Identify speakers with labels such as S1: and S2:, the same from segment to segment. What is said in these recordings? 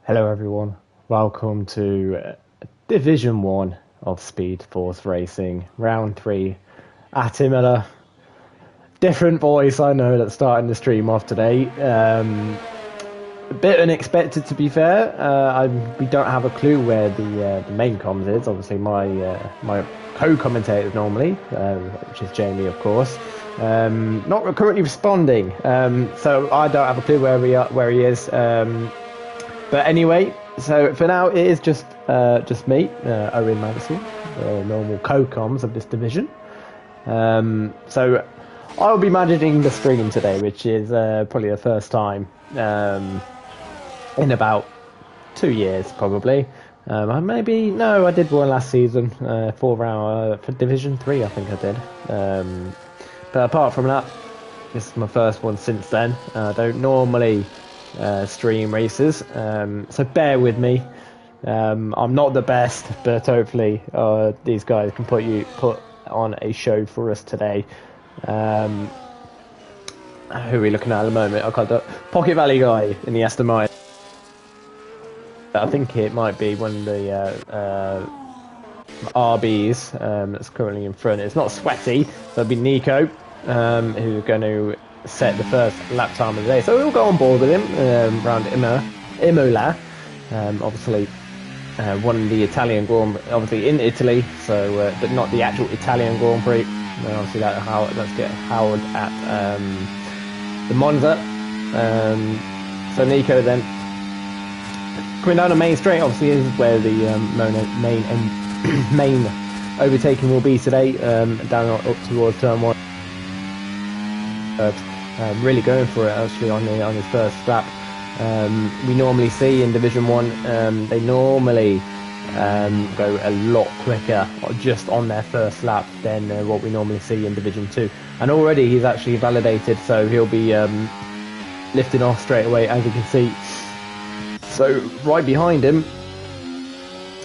S1: Hello everyone, welcome to Division 1 of Speed Force Racing, round 3 at Imola. Different voice, I know, that's starting the stream off today. A bit unexpected to be fair. We don't have a clue where the main comms is. Obviously my co-commentators normally, which is Jamie of course, not currently responding. So I don't have a clue where he is. But anyway, so for now it is just me, Owen Madison, the normal co-coms of this division. So I'll be managing the stream today, which is probably the first time in about 2 years, probably. I did one last season, 4 hour for Division 3, I think I did. But apart from that, this is my first one since then. I don't normally stream races, so bear with me. I'm not the best, but hopefully these guys can put on a show for us today. Who are we looking at the moment? I've got the Pocket Valley guy in the S17. I think it might be one of the RBs that's currently in front. It's not Sweaty, so it'll be Nico, who's going to set the first lap time of the day. So we'll go on board with him around Imola. Obviously, won the Italian Grand Prix, obviously in Italy, so but not the actual Italian Grand Prix. And obviously let's get Howard at the Monza. So Nico then coming down the main straight. Obviously, this is where the main overtaking will be today. Down up towards turn 1. Really going for it actually on his first lap. We normally see in Division 1 they normally go a lot quicker just on their first lap than what we normally see in Division 2, and already he's actually validated, so he'll be lifting off straight away, as you can see. So right behind him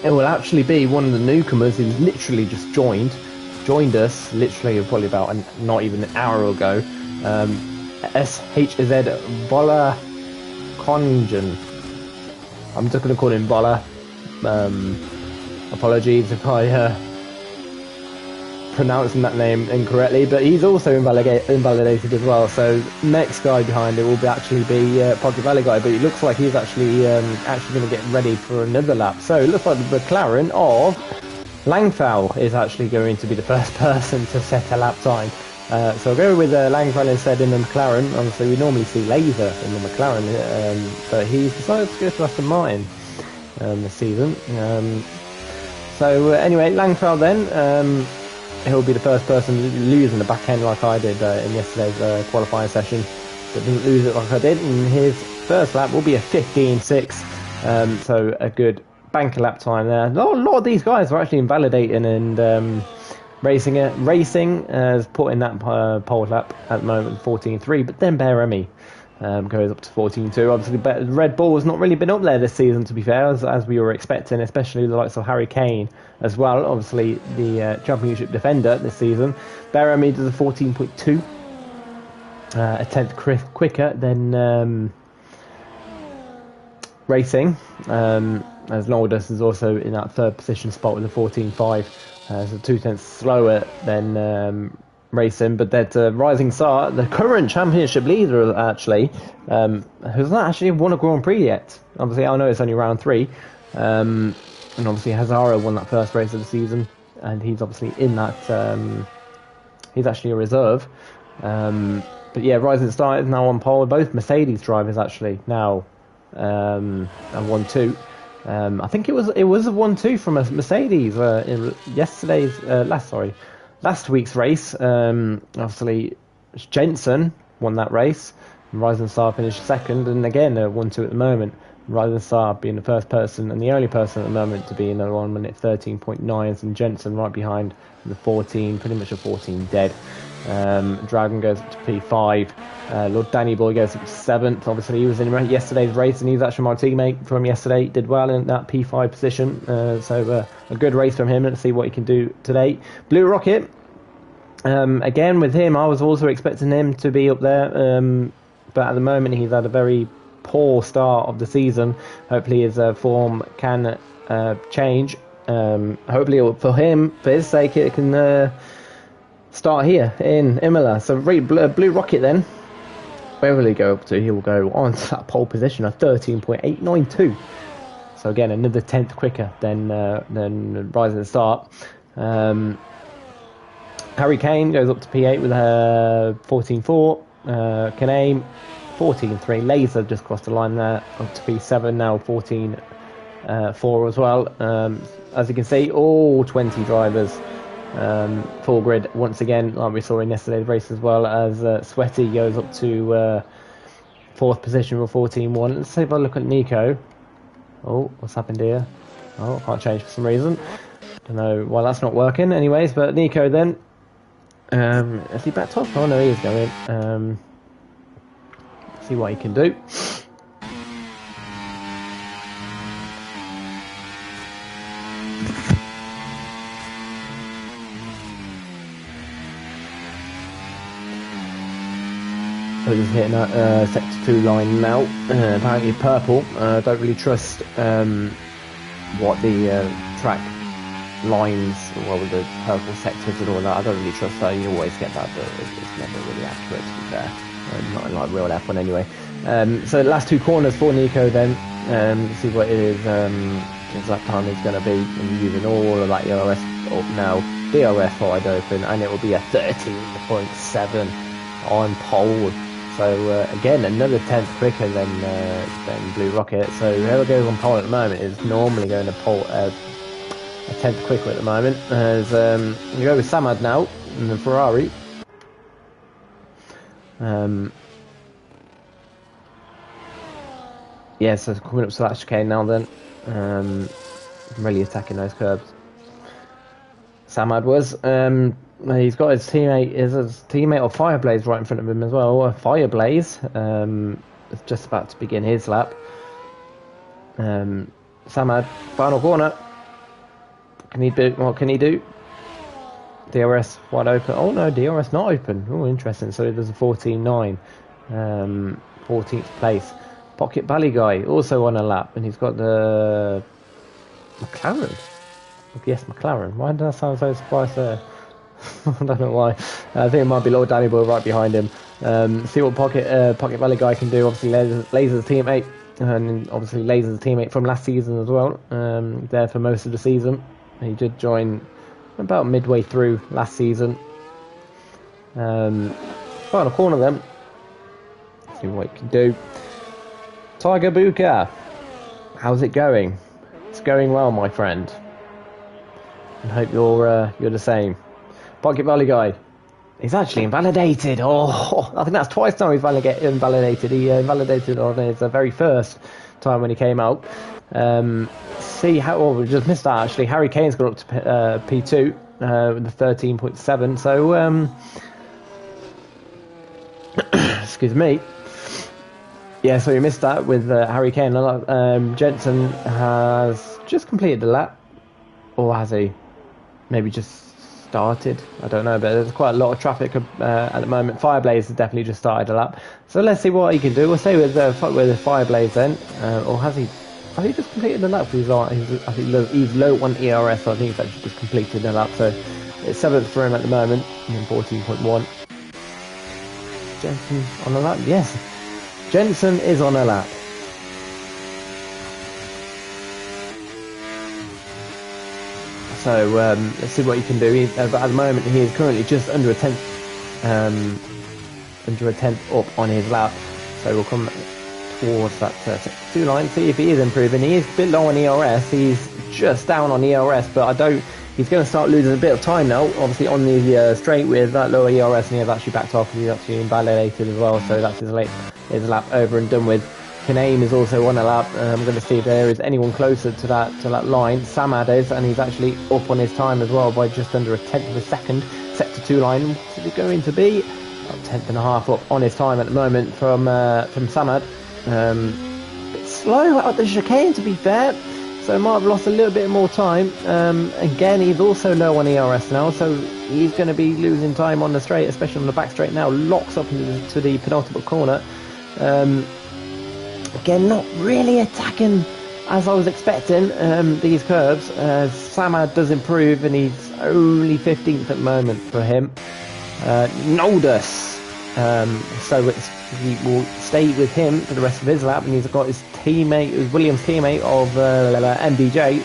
S1: it will actually be one of the newcomers who's literally just joined us literally probably about not even an hour ago. S17 Vola Congen. I'm just going to call him Vola. Apologies if I pronouncing that name incorrectly, but he's also invalidated as well. So next guy behind it will actually be Pocket Valley guy, but it looks like he's actually going to get ready for another lap. So it looks like the McLaren of Langfell is actually going to be the first person to set a lap time. So I'll go with Langfell instead in the McLaren. Obviously we normally see Laser in the McLaren, but he's decided to go to Aston Martin this season. So anyway, Langfell then, he'll be the first person to lose in the back end like I did in yesterday's qualifying session, but didn't lose it like I did. And his first lap will be a 15.6, so a good banker lap time there. A lot of these guys are actually invalidating and Racing has put in that pole lap at the moment 14.3, but then Beremy goes up to 14.2. Obviously Red Bull has not really been up there this season, to be fair, as we were expecting, especially the likes of Harry Kane as well, obviously the championship defender this season. Beremy does a 14.2, a tenth quicker than Racing, as Nordus is also in that third position spot with a 14.5. So 2 tenths slower than Racing, but that Rising Star, the current championship leader, actually, who's not actually won a Grand Prix yet. Obviously, I know it's only round 3, and obviously Hazara won that first race of the season, and he's obviously in that. He's actually a reserve, but yeah, Rising Star is now on pole. Both Mercedes drivers actually now and 1-2. I think it was a 1-2 from a Mercedes in last week's race. Obviously Jensen won that race, and Rising Star finished second, and again 1-2 at the moment. Rising Star being the first person and the only person at the moment to be in the 1 minute 13.9s, and Jensen right behind the 14, pretty much a 14 dead. Dragon goes up to P5. Lord Danny Boy goes up to 7th. Obviously, he was in yesterday's race, and he's actually my teammate from yesterday. Did well in that P5 position. So a good race from him. Let's see what he can do today. Blue Rocket. Again, with him, I was also expecting him to be up there. But at the moment, he's had a very poor start of the season. Hopefully his form can change. Hopefully for his sake, it can start here in Imola. So Blue Rocket then, where will he go up to? He will go on to that pole position of 13.892. So again, another 10th quicker than Rising Start. Harry Kane goes up to P8 with 14.4. Kaname 14.3. Laser just crossed the line there up to P7 now 14.4 as well. As you can see, all 20 drivers full grid once again, like we saw in yesterday's race, as well as Sweaty goes up to 4th position with 14.1. Let's see if I look at Nico. Oh, what's happened here? Oh, I can't change for some reason. Don't know why that's not working. Anyways, but Nico then. Is he backed off? Oh no, he is going. See what he can do. So just hitting that sector 2 line now. Apparently purple. Don't really trust what the track lines, well, with the purple sectors and all that. I don't really trust that. You always get that, but it's never really accurate, to be fair. Not in like real F1 anyway. So the last 2 corners for Nico then. See what it is. His lap time is going to be, and using all of that ERS up now. DRS wide open, and it will be a 13.7 on pole. So again, another 10th quicker than Blue Rocket. So whoever goes on pole at the moment is normally going to pole a 10th quicker at the moment. As we go with Samad now in the Ferrari. Yeah, so coming up to that chicane now then. Really attacking those curbs. Samad was. He's got his teammate of Fireblaze right in front of him as well. Fireblaze is just about to begin his lap. Samad, final corner. What can he do? DRS wide open. Oh no, DRS not open. Oh, interesting. So there's a 14.9. 14th place. Pocket Bally Guy also on a lap, and he's got the McLaren. Yes, McLaren. Why did that sound so surprised there? I don't know why. I think it might be Lord Danny Boy right behind him. See what Pocket Valley Guy can do. Obviously, Laser's teammate, and obviously Laser's teammate from last season as well. There for most of the season. He did join about midway through last season. Final corner then. See what he can do. Tiger Buka, how's it going? It's going well, my friend. I hope you're the same. Pocket Valley Guy, he's actually invalidated. Oh, I think that's twice now he's invalidated. He invalidated on his very first time when he came out. See how? Oh, we just missed that actually. Harry Kane's got up to P2 with the 13.7. So, excuse me. Yeah, so we missed that with Harry Kane. Jensen has just completed the lap, or has he? Maybe just started. I don't know, but there's quite a lot of traffic at the moment. Fireblaze has definitely just started a lap, so let's see what he can do. We'll stay with Fireblaze then, or has he? Has he just completed the lap? He's low on ERS, so I think he's actually just completed the lap. So it's 7th for him at the moment, and 14.1. Jensen on a lap? Yes, Jensen is on a lap. So let's see what he can do. But at the moment, he is currently just under a tenth up on his lap. So we'll come towards that 2 line, see if he is improving. He is a bit low on ERS. He's just down on ERS, but he's going to start losing a bit of time now. Obviously on the straight with that lower ERS, and he has actually backed off. He's actually invalidated as well. So that's his lap over and done with. Kaname is also on a lap. I'm going to see if there is anyone closer to that line. Samad is, and he's actually up on his time as well by just under a tenth of a second. Sector 2 line, what is it going to be? About 10th and a half up on his time at the moment from Samad. A bit slow out the chicane, to be fair, so might have lost a little bit more time. Again, he's also low on ERS now, so he's going to be losing time on the straight, especially on the back straight now. Locks up into the penultimate corner. Again, not really attacking as I was expecting these curves. Samad does improve, and he's only 15th at the moment for him. Noldus. So he will stay with him for the rest of his lap, and he's got his teammate, Williams' teammate of MBJ,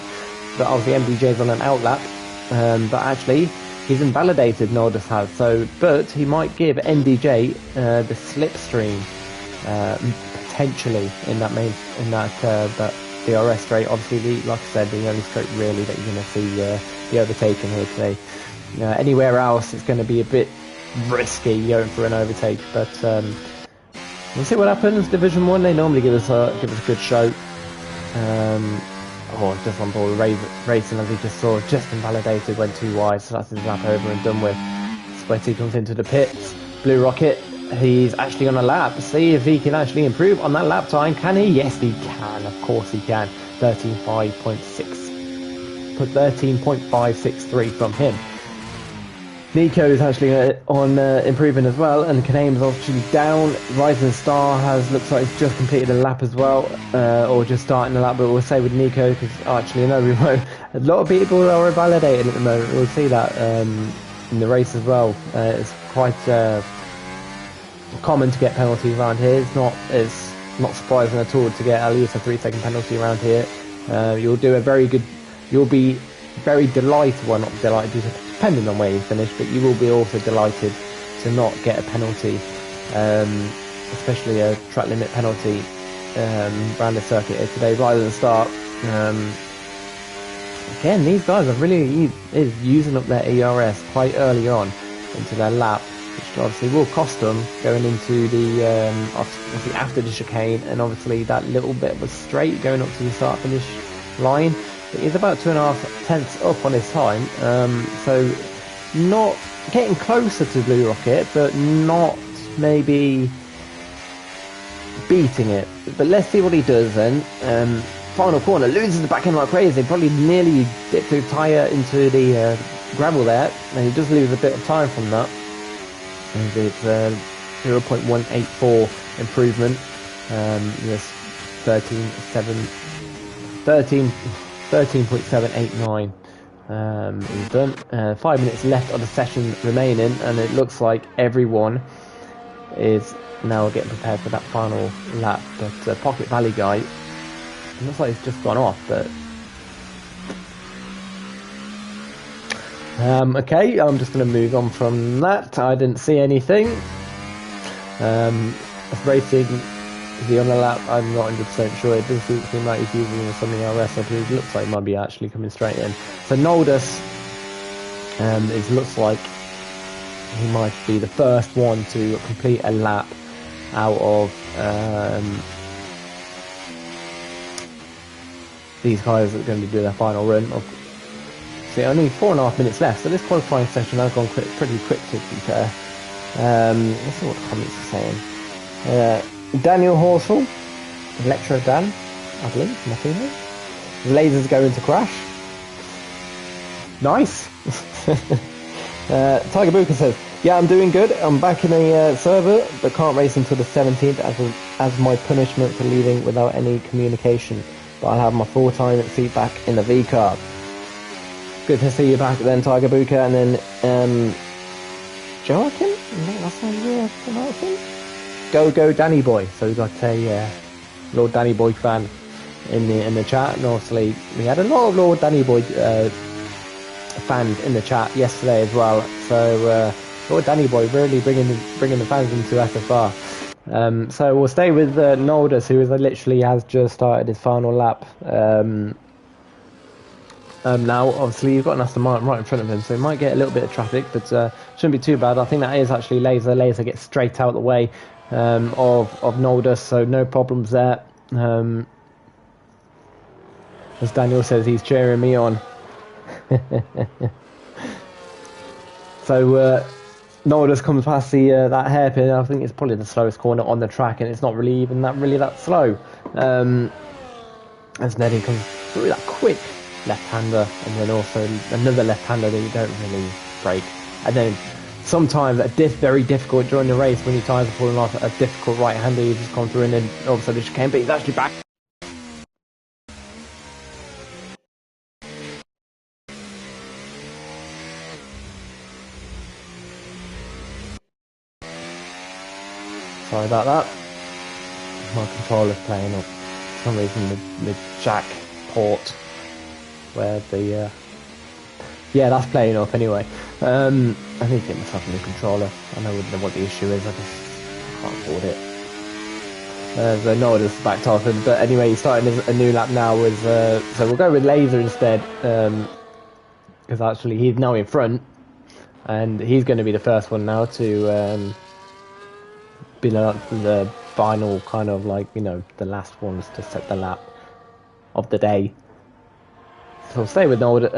S1: but obviously MBJ's on an out lap. But actually, he's invalidated. Noldus has. But he might give MBJ the slipstream potentially in that DRS straight. Obviously, like I said, the only straight really that you're going to see the overtaking here today. Anywhere else, it's going to be a bit risky going for an overtake, but we'll see what happens. Division 1, they normally give us a good show. Just on board racing, as we just saw, just invalidated, went too wide, so that's his lap over and done with. Sweaty comes into the pits. Blue Rocket, he's actually on a lap. See if he can actually improve on that lap time. Can he? Yes, he can. Of course he can. 13.563 from him. Nico is actually on improving as well, and Kaname's obviously down. Rising Star looks like he's just completed a lap as well, or just starting a lap, but we'll say with Nico, because actually no, we won't. A lot of people are invalidated at the moment. We'll see that in the race as well. It's quite common to get penalties around here. It's not surprising at all to get at least a 3-second penalty around here. You'll be very delighted, well, not delighted, depending on where you finish, but you will be also delighted to not get a penalty, especially a track limit penalty around the circuit here today, rather than start. Again, these guys are really using up their ERS quite early on into their lap, which obviously will cost them going into the obviously after the chicane, and obviously that little bit of a straight going up to the start finish line. He's about 2.5 tenths up on his time, so not getting closer to Blue Rocket, but not maybe beating it. But let's see what he does then. Final corner, loses the back end like crazy, probably nearly dipped the tyre into the gravel there, and he does lose a bit of time from that. And it's 0.184 improvement. Yes, 13.789 is done. 5 minutes left of the session remaining, and it looks like everyone is now getting prepared for that final lap. But Pocket Valley guy, it looks like he's just gone off, but okay, I'm just going to move on from that. I didn't see anything. Racing, is he on the lap? I'm not 100% sure. It does seem like he's using something else. It looks like he might be actually coming straight in. So Noldus, it looks like he might be the first one to complete a lap out of these guys that are going to do their final run. See, only 4.5 minutes left, so this qualifying session has gone pretty quick to be fair. Let's see what the comments are saying. Daniel Horsfall, Electro Dan, I believe, my teammate. Lasers going to crash. Nice. Tiger Booker says, yeah, I'm doing good. I'm back in the server, but can't race until the 17th as my punishment for leaving without any communication. But I'll have my full-time seat back in the V car. Good to see you back then, Tiger Booker. And then Joachim? That's how you pronounce him? Go Danny Boy. So we've got a Lord Danny Boy fan in the chat, and obviously we had a lot of Lord Danny Boy fans in the chat yesterday as well. So Lord Danny Boy really bringing the fans into SFR. So we'll stay with Noldus, who literally has just started his final lap. Now, obviously, you've got an Aston Martin right in front of him, so he might get a little bit of traffic, but shouldn't be too bad. I think that is actually Laser. Laser gets straight out the way of Noldus, so no problems there. As Daniel says, he's cheering me on. So Noldus comes past that hairpin. I think it's probably the slowest corner on the track, and it's not really even that slow. As Neddy comes through that quick left-hander, and then also another left-hander that you don't really break. And then sometimes very difficult during the race when your tyres are falling off. A difficult right-hander you've just gone through, and then all of a sudden the chicane, but he's actually back. Sorry about that. My controller's playing up. For some reason the jack port where the yeah, that's playing up anyway. I need to get myself a new controller. I know what the issue is. I just can't afford it. So no, just backed off. But anyway, he's starting a new lap now. So we'll go with Laser instead, because actually he's now in front, and he's going to be the first one now to be the final kind of like, you know, the last ones to set the lap of the day. So we'll stay with Noldus,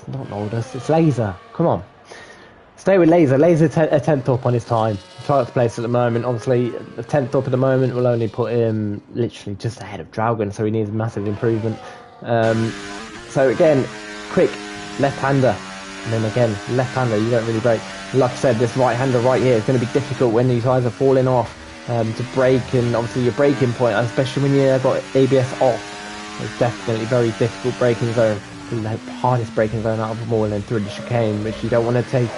S1: not Noldus, it's Laser. Come on. Stay with Laser. Laser a 10th up on his time. 12th place at the moment. Obviously, the 10th up at the moment will only put him literally just ahead of Draugen, so he needs massive improvement. So again, quick left-hander. And then again, left-hander, you don't really brake. Like I said, this right-hander right here is going to be difficult when these guys are falling off to brake, and obviously your braking point, especially when you've got ABS off. It's definitely very difficult braking zone, the hardest braking zone out of them all, and then through the chicane, which you don't want to take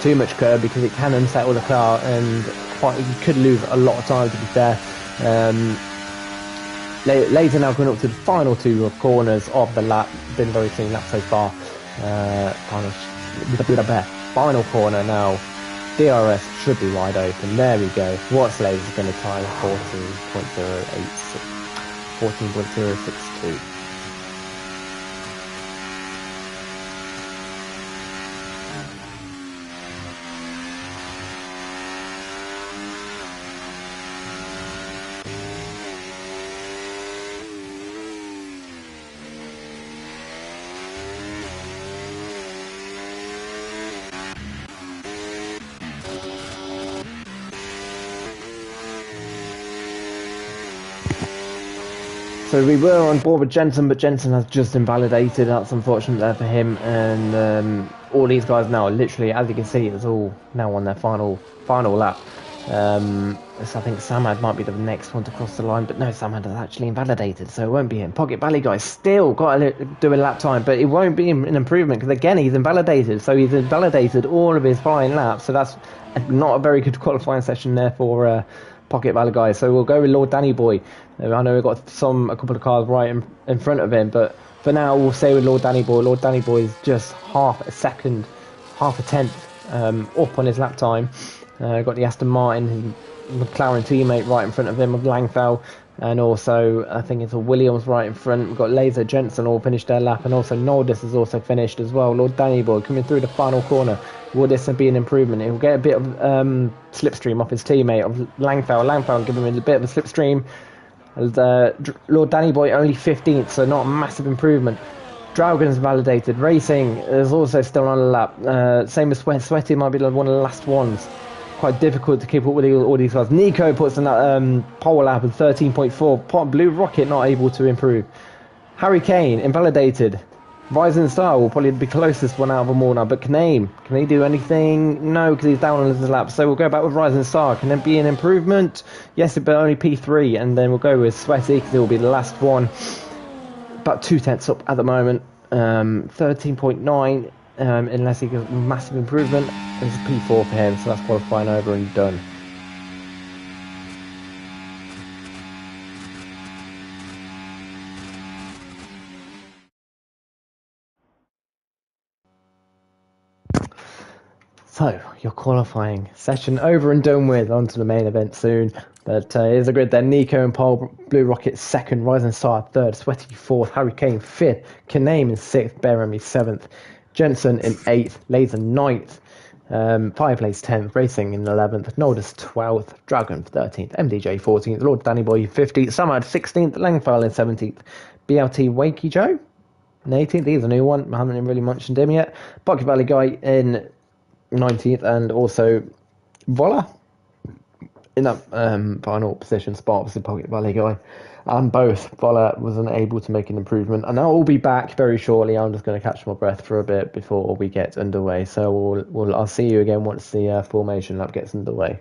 S1: too much curb because it can unsettle the car, and you could lose a lot of time, to be fair. Laser now going up to the final two corners of the lap. Been very clean lap so far. Final corner now. DRS should be wide open. There we go. What's Laser's going to time? 14.062. So we were on board with Jensen, but Jensen has just invalidated. That's unfortunate there for him. And all these guys now, literally, as you can see, it's all now on their final lap. So I think Samad might be the next one to cross the line, but no, Samad is actually invalidated, so it won't be him. Pocket Valley guy still got to do a lap time, but it won't be an improvement because again he's invalidated. So he's invalidated all of his flying laps. So that's not a very good qualifying session there for Pocket Valley guy. So we'll go with Lord Danny Boy. I know we've got a couple of cars right in front of him, but for now we'll stay with Lord Danny Boy. Lord Danny Boy is just half a tenth up on his lap time. Got the Aston Martin McLaren teammate right in front of him with Langfell, and also I think it's a Williams right in front. We've got Laser, Jensen all finished their lap, and also Nordis has also finished as well. Lord Danny Boy coming through the final corner. Will this be an improvement? He'll get a bit of slipstream off his teammate of Langfell. Langfell giving him a bit of a slipstream. Lord Danny Boy only 15th, so not a massive improvement. Draugen's validated. Racing is also still on a lap. Same as Sweaty might be one of the last ones. Quite difficult to keep up with all these guys. Nico puts in that pole lap at 13.4. Blue Rocket not able to improve. Harry Kane invalidated. Rising Star will probably be closest one out of them all now. But can he do anything? No, because he's down on his lap. So we'll go back with Rising Star. Can there be an improvement? Yes, but only P3. And then we'll go with Sweaty because it will be the last one. About 2 tenths up at the moment. 13.9. Unless he gets massive improvement. It's a P4 for him, so that's qualifying over and done. So, your qualifying session over and done with. On to the main event soon. But here's a grid there. Nico and Pole, Blue Rocket second, Rising Star third, Sweaty fourth, Hurricane fifth, Kaname in sixth, Beremy seventh, Jensen in eighth, Laser ninth, Fireplace 10th, Racing in 11th, Nordis 12th, Dragon 13th, MDJ 14th, Lord Danny Boy 15th, Samad 16th, Langfell in 17th, BLT Wakey Joe in 18th, he's a new one, I haven't really mentioned him yet, Pocket Valley Guy in 19th, and also Vola in that final position spot, obviously Pocket Valley guy, and both Voller wasn't able to make an improvement. And I'll be back very shortly. I'm just going to catch my breath for a bit before we get underway. So I'll see you again once the formation lap gets underway.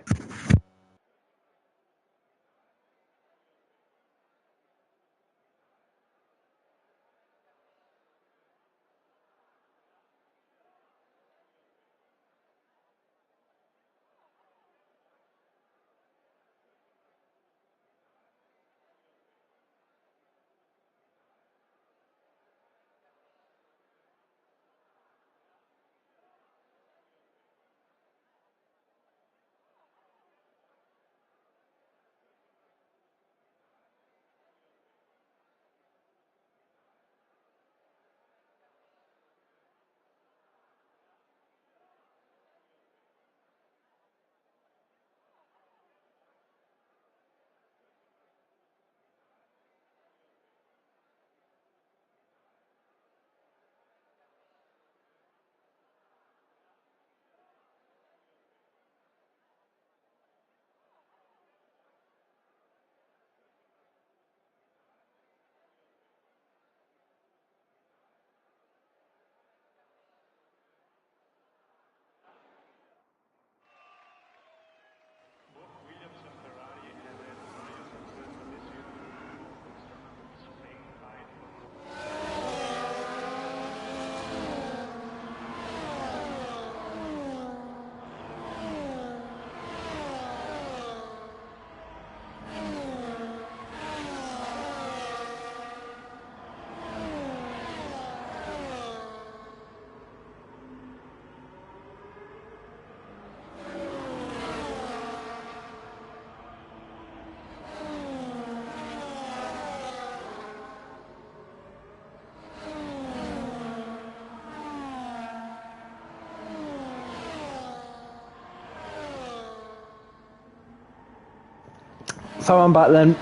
S1: So I'm back then.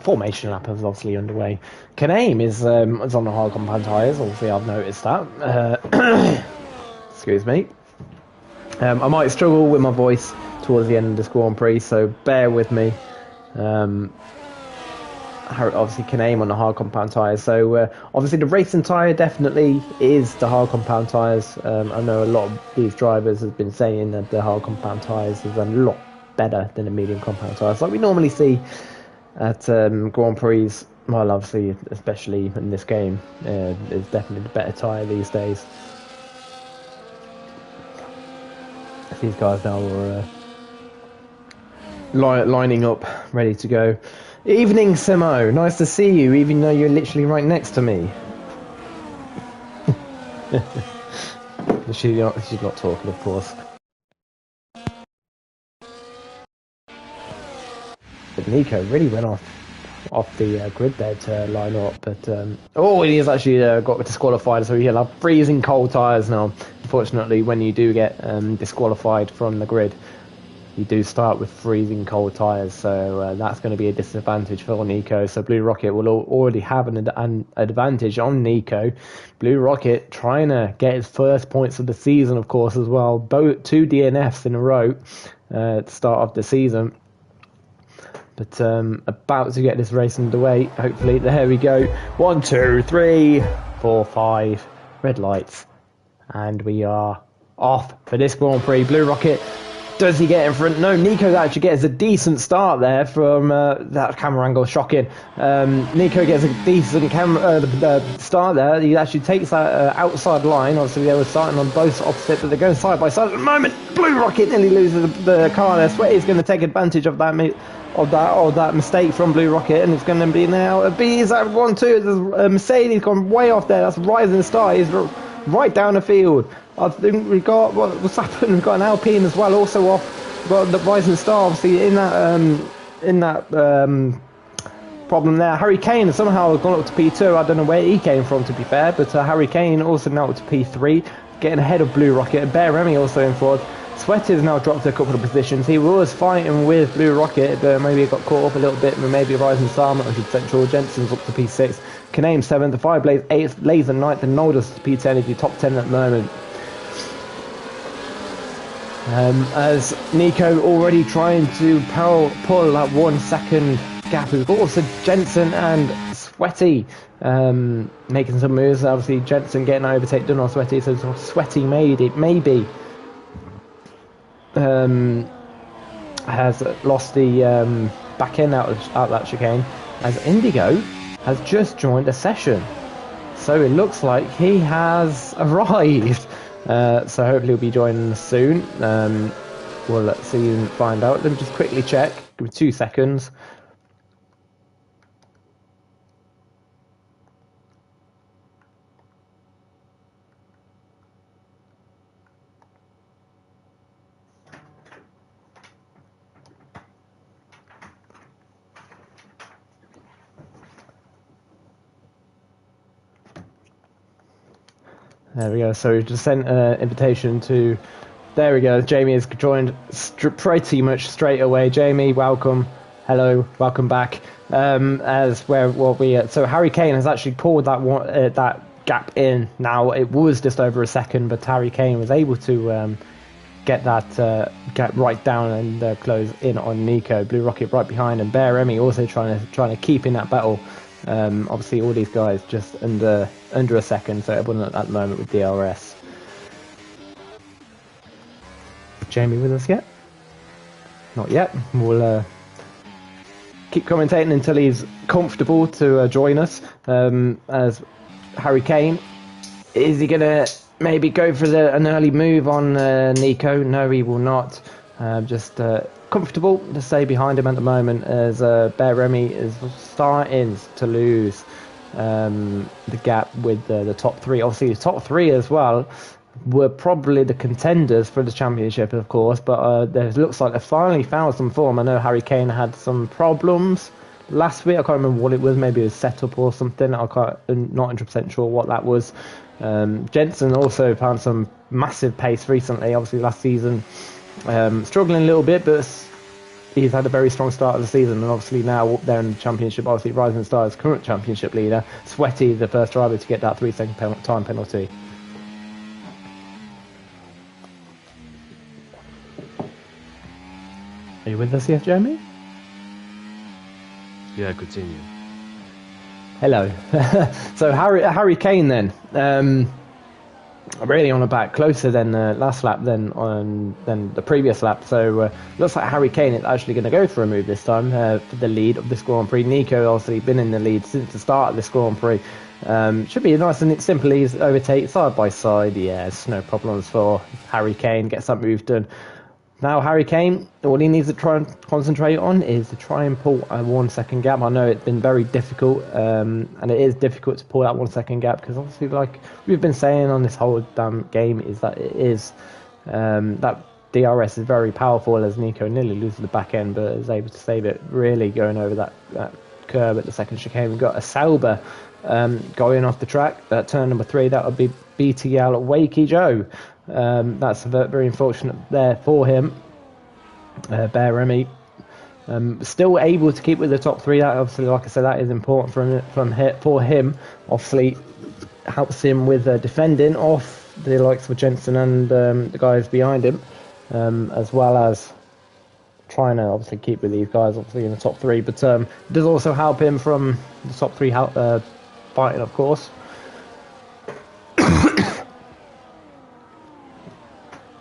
S1: Formation lap is obviously underway. Caname is on the hard compound tyres. Obviously, I've noticed that. Excuse me. I might struggle with my voice towards the end of this Grand Prix, so bear with me. Obviously, Caname on the hard compound tyres. So obviously, the racing tyre definitely is the hard compound tyres. I know a lot of these drivers have been saying that the hard compound tyres is a lot better than the medium compound tyres, like we normally see at Grand Prix. Well, obviously, especially in this game, it's definitely the better tyre these days. These guys now are lining up, ready to go. Evening, Simo. Nice to see you, even though you're literally right next to me. She's not talking, of course. But Nico really went off the grid there to line up, but he has actually got disqualified, so he'll have freezing cold tyres now. Unfortunately, when you do get disqualified from the grid, you do start with freezing cold tyres, so that's going to be a disadvantage for Nico. So Blue Rocket will already have an advantage on Nico. Blue Rocket trying to get his first points of the season, of course, as well. Both 2 DNFs in a row at the start of the season. But about to get this race underway, hopefully. There we go. 1, 2, 3, 4, 5. Red lights. And we are off for this Grand Prix. Blue Rocket, does he get in front? No, Nico actually gets a decent start there from that camera angle. Shocking. Nico gets a decent start there. He actually takes that outside line. Obviously, they were starting on both opposite, but they're going side by side at the moment. Blue Rocket nearly loses the car there. Sweaty's going to take advantage of that mistake from Blue Rocket, and it's going to be now a B. Is that 1-2? There's Mercedes gone way off there. That's Rising Star. He's right down the field. I think we got what's happened. We've got an Alpine as well, also off. We've got the Rising Star, obviously in that problem there. Harry Kane has somehow gone up to P2. I don't know where he came from, to be fair, but Harry Kane also now up to P3, getting ahead of Blue Rocket. Bear Remy also in fourth. Sweaty has now dropped a couple of positions. He was fighting with Blue Rocket, but maybe he got caught up a little bit. But maybe Rising Star, I should say, George Jensen's up to P6. Caname 7th, the 5 Blaze 8th, Laser 9th, and Noldus P10 is the top 10 at the moment. As Nico already trying to pull that 1 second gap. We've got also Jensen and Sweaty making some moves. Obviously Jensen getting an overtake done on Sweaty, so Sweaty made it maybe has lost the back end out that chicane, as Indigo has just joined a session. So it looks like he has arrived. So hopefully he'll be joining us soon. We'll see and find out. Let me just quickly check. Give me 2 seconds. There we go. So we just sent an invitation to. There we go. Jamie has joined pretty much straight away. Jamie, welcome. Hello, welcome back. So Harry Kane has actually pulled that gap in. Now it was just over a second, but Harry Kane was able to get that gap right down and close in on Nico. Blue Rocket right behind, and Bear Remy also trying to keep in that battle. Obviously all these guys just under a second, so everyone at the moment with DRS. Jamie with us yet? Not yet. We'll keep commentating until he's comfortable to join us. As Harry Kane, is he gonna maybe go for an early move on Nico? No, he will not. Just comfortable to stay behind him at the moment, as Bear Remy is starting to lose the gap with the top three. Obviously the top three as well were probably the contenders for the championship, of course, but it looks like they finally found some form. I know Harry Kane had some problems last week. I can't remember what it was. Maybe it was setup or something. I'm not 100% sure what that was. Jensen also found some massive pace recently. Obviously last season struggling a little bit, but he's had a very strong start of the season, and obviously now they're in the championship. Obviously Rising Stars current championship leader. Sweaty, the first driver to get that 3 second time penalty. Are you with us yet, Jeremy?
S2: Yeah, continue.
S1: Hello. So Harry Kane then, really on a back, closer than last lap than the previous lap. So looks like Harry Kane is actually going to go for a move this time for the lead of this Grand Prix. Nico obviously been in the lead since the start of this Grand Prix. Should be a nice and simple easy overtake side by side. Yes, no problems for Harry Kane. Gets that move done. Now Harry Kane, all he needs to try and concentrate on is to try and pull a 1 second gap. I know it's been very difficult, and it is difficult to pull that 1 second gap, because obviously, like we've been saying on this whole damn game, is that it is that DRS is very powerful, as Nico nearly loses the back end, but is able to save it, really going over that curve at the second chicane. We've got a Sauber going off the track at turn number 3. That would be BTL Wakey Joe. That's very unfortunate there for him. Bear Remy still able to keep with the top 3. That obviously, like I said, that is important for him. Obviously helps him with defending off the likes of Jensen and the guys behind him, as well as trying to obviously keep with these guys obviously in the top 3, but it does also help him from the top 3 fighting, of course.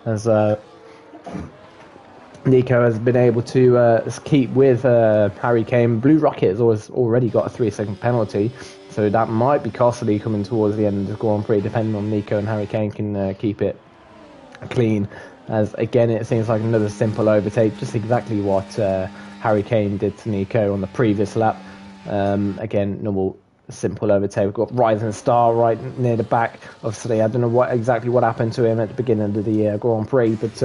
S1: As Nico has been able to keep with Harry Kane. Blue Rocket has already got a 3 second penalty, so that might be costly coming towards the end of the Grand Prix, depending on Nico and Harry Kane can keep it clean. As again, it seems like another simple overtake, just exactly what Harry Kane did to Nico on the previous lap. Again, normal simple overtake. We've got Rising Star right near the back. Obviously, I don't know exactly what happened to him at the beginning of the Grand Prix, but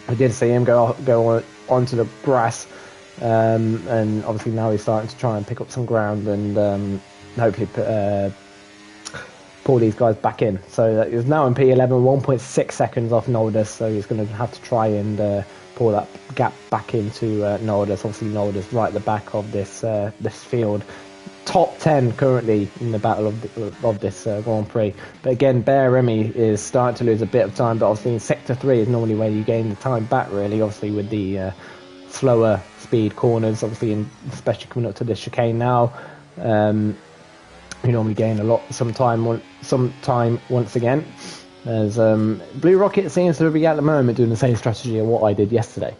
S1: I did see him go onto the grass, and obviously now he's starting to try and pick up some ground and hopefully pull these guys back in. So he's now in P11, 1.6 seconds off Noldus, so he's going to have to try and pull that gap back into Noldus. Obviously Noldus right at the back of this field. top 10 currently in the battle of this Grand Prix. But again, Bear Remy is starting to lose a bit of time, but obviously in Sector 3 is normally where you gain the time back, really, obviously with the slower speed corners, obviously, especially coming up to the chicane now. You normally gain some time once again. As Blue Rocket seems to be at the moment doing the same strategy of what I did yesterday,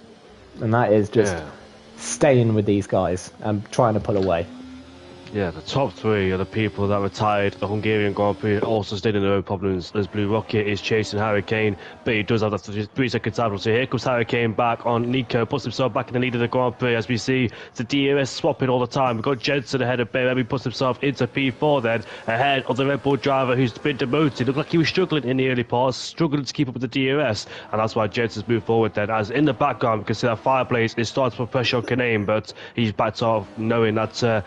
S1: and that is just staying with these guys and trying to pull away.
S2: Yeah, the top three are the people that retired the Hungarian Grand Prix and also stayed in their own problems, as Blue Rocket is chasing Hurricane, but he does have that 3-second time. So here comes Hurricane back on Nico, puts himself back in the lead of the Grand Prix, as we see the DRS swapping all the time. We've got Jensen ahead of Bear, he puts himself into P4 then, ahead of the Red Bull driver who's been demoted. Looked like he was struggling in the early parts, struggling to keep up with the DRS, and that's why Jensen's moved forward then, as in the background, we can see that Fireplace is starting to put pressure on Kanane, but he's backed off, knowing that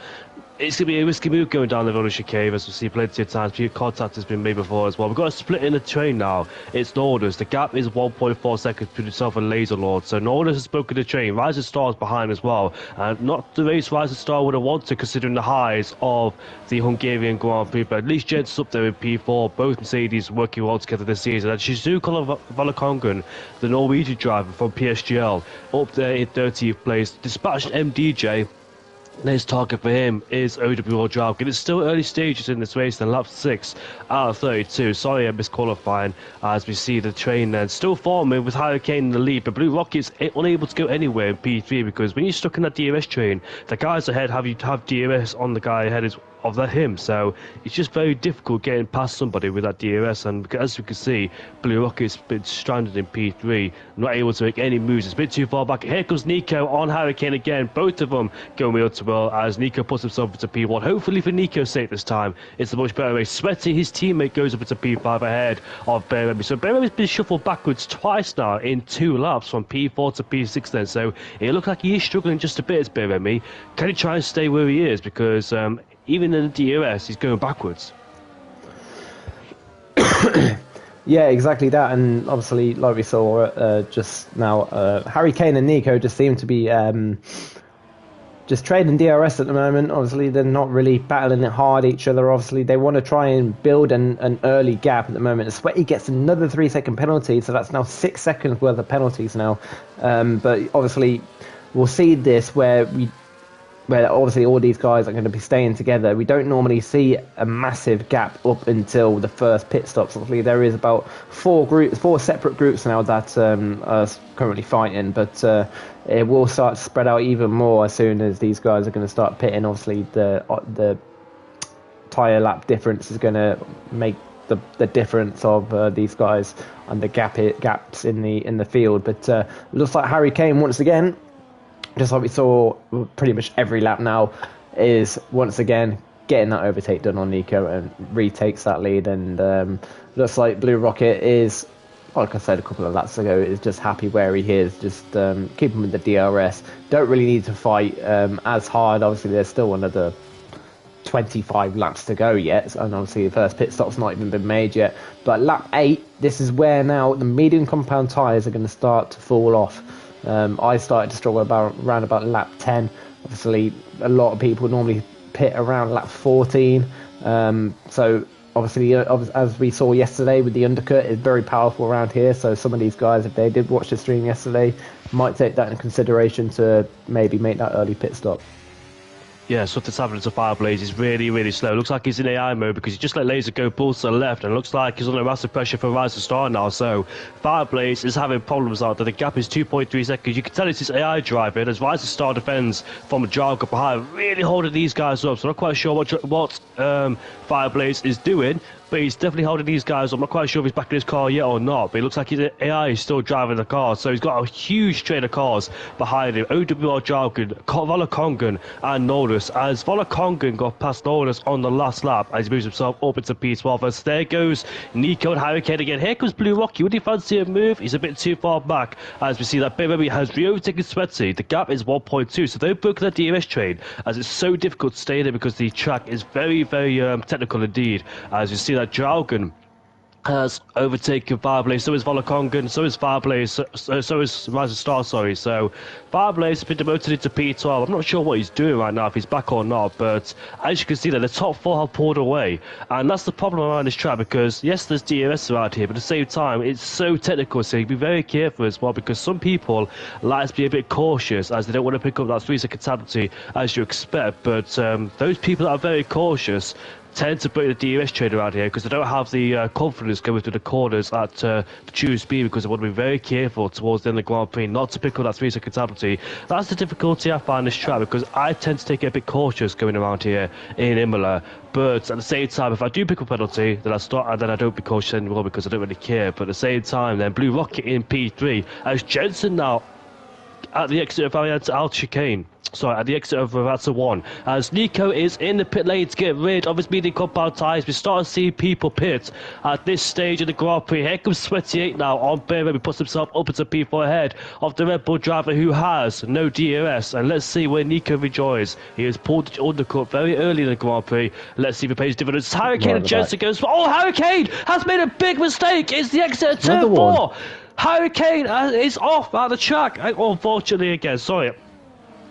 S2: it's going to be a risky move going down the road of chicane, as we see plenty of times. Contact has been made before as well. We've got a split in the train now. It's Nordus. The gap is 1.4 seconds between himself and Laser Lord. So Nordus has broken the train. Rising Star's behind as well. And not the race Rising Star would have wanted, considering the highs of the Hungarian Grand Prix. But at least Jensen's up there in P4. Both Mercedes working well together this season. And Shizuka Valakongen, the Norwegian driver from PSGL, up there in 30th place. Dispatched MDJ. Next target for him is OWL Drive. It's still early stages in this race, then lap 6 out of 32. Sorry, I missed qualifying, as we see the train then still forming with Hurricane in the lead, but Blue Rocket's unable to go anywhere in P3, because when you're stuck in that DRS train, the guys ahead have DRS on the guy ahead of him, so it's just very difficult getting past somebody with that DRS. And as we can see, Blue Rocket's been stranded in P3, not able to make any moves. It's a bit too far back. Here comes Nico on Hurricane again, both of them going real to well, as Nico puts himself into P1. Hopefully for Nico's sake this time, it's a much better race. Sweaty, his teammate, goes up into P5 ahead of Bear Remy. So Bear Remy's been shuffled backwards twice now in 2 laps, from P4 to P6 then, so it looks like he is struggling just a bit as Bear Remy. Can he try and stay where he is, because even in the DRS, he's going backwards.
S1: Yeah, exactly that. And obviously, like we saw just now, Harry Kane and Nico just seem to be just trading DRS at the moment. Obviously, they're not really battling it hard each other. Obviously, they want to try and build an early gap at the moment. Sweaty gets another 3-second penalty, so that's now 6 seconds worth of penalties now. But obviously, we'll see this where obviously all these guys are going to be staying together. We don't normally see a massive gap up until the first pit stops. Obviously, there is about 4 separate groups now that are currently fighting, but it will start to spread out even more as soon as these guys are going to start pitting. Obviously, the tyre lap difference is going to make the difference of these guys and the gaps in the field. But it looks like Harry Kane once again, just like we saw pretty much every lap now, is once again getting that overtake done on Nico and retakes that lead. And looks like Blue Rocket is, like I said a couple of laps ago, is just happy where he is, just keeping with the DRS. Don't really need to fight as hard. Obviously, there's still another 25 laps to go yet, and obviously the first pit stop's not even been made yet. But lap 8, this is where now the medium compound tyres are going to start to fall off. I started to struggle around about lap 10. Obviously, a lot of people normally pit around lap 14. So obviously, as we saw yesterday with the undercut, it's very powerful around here. So some of these guys, if they did watch the stream yesterday, might take that into consideration to maybe make that early pit stop.
S2: Yeah, something's happening to Fireblaze. He's really, really slow. Looks like he's in AI mode, because he just let Laser go balls to the left, and it looks like he's under massive pressure for Rise to Star now. So Fireblaze is having problems out there. The gap is 2.3 seconds. You can tell it's his AI driving, as Rise to Star defends from a Jargo behind, really holding these guys up. So I'm not quite sure what Fireblaze is doing, but he's definitely holding these guys up. I'm not quite sure if he's back in his car yet or not, but it looks like his AI is still driving the car. So he's got a huge train of cars behind him. OWL Jargon, Valakongen and Nordus, as Valakongen got past Nordus on the last lap as he moves himself up into P12. As there goes Nico and Hurricane again. Here comes Blue Rocky. Would he fancy a move? He's a bit too far back, as we see that Baby has re-overtaken Sweaty. The gap is 1.2, so they've broken the DRS train, as it's so difficult to stay there because the track is very, very technical indeed. As you see that Jargon has overtaken Fireblaze, so is Volakongan, so is Fireblaze, so is Rising Star, sorry. So Fireblaze has been demoted into P12. I'm not sure what he's doing right now, if he's back or not, but as you can see there, the top 4 have pulled away. And that's the problem around this track, because yes, there's DRS around here, but at the same time, it's so technical, so you be very careful as well, because some people like to be a bit cautious, as they don't want to pick up that 3-second penalty as you expect. But those people that are very cautious tend to break the DRS trade around here because they don't have the confidence going through the corners at the true speed, because they want to be very careful towards the end of the Grand Prix not to pick up that 3-second penalty. That's the difficulty I find this track, because I tend to take it a bit cautious going around here in Imola. But at the same time, if I do pick up a penalty, then I start, and then I don't be cautious anymore because I don't really care. But at the same time, then Blue Rocket in P3 as Jensen now at the exit of Al Chicane. Sorry, at the exit of Ravazza 1, as Nico is in the pit lane to get rid of his medium compound tyres. We start to see people pit at this stage of the Grand Prix. Here comes 28 now on Bear. He puts himself up into P4 ahead of the Red Bull driver who has no DRS. And let's see where Nico rejoins. He has pulled the undercut very early in the Grand Prix. Let's see if he pays dividends. Hurricane and Jensen goes. Oh, Hurricane has made a big mistake. It's the exit of turn 4. Hurricane is off at the track. Unfortunately, again, sorry.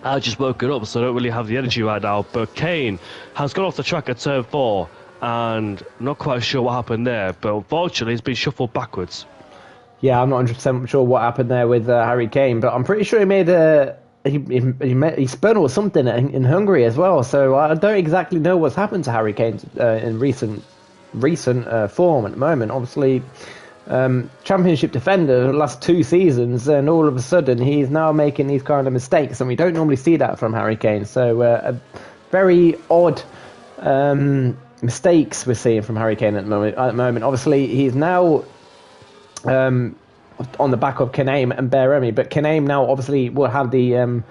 S2: I just woken up, so I don't really have the energy right now. But Kane has gone off the track at turn 4, and I'm not quite sure what happened there. But unfortunately, he's been shuffled backwards.
S1: Yeah, I'm not 100% sure what happened there with Harry Kane, but I'm pretty sure he made he spun or something in Hungary as well. So I don't exactly know what's happened to Harry Kane in recent form at the moment. Obviously, championship defender the last 2 seasons, and all of a sudden he's now making these kind of mistakes, and we don't normally see that from Harry Kane. So a very odd mistakes we're seeing from Harry Kane at the moment. Obviously, he's now on the back of Kaname and Bear, but Kaname now obviously will have the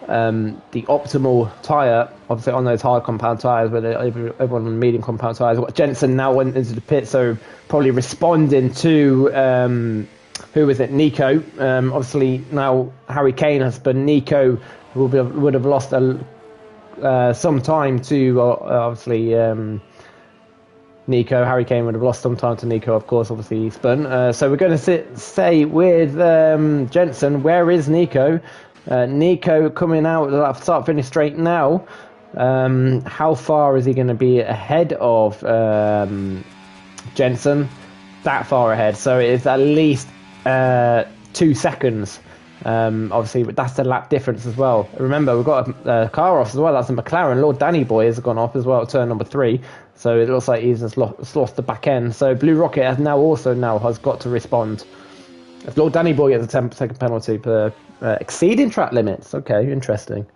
S1: optimal tyre, obviously on those hard compound tyres, where everyone on medium compound tyres. Jensen now went into the pit, so probably responding to who was it, Nico. Obviously now Harry Kane has spun. Nico would have lost some time to obviously Nico. Harry Kane would have lost some time to Nico, of course. Obviously he spun. So we're going to say with Jensen, where is Nico? Nico coming out start finish straight now. How far is he going to be ahead of Jensen? That far ahead, so it's at least 2 seconds. Obviously, that's the lap difference as well. Remember, we've got a car off as well. That's a McLaren. Lord Danny Boy has gone off as well at turn number 3. So it looks like he's just lost the back end. So Blue Rocket has got to respond. If Lord Danny Boy gets a 10-second penalty per exceeding track limits. Okay, interesting.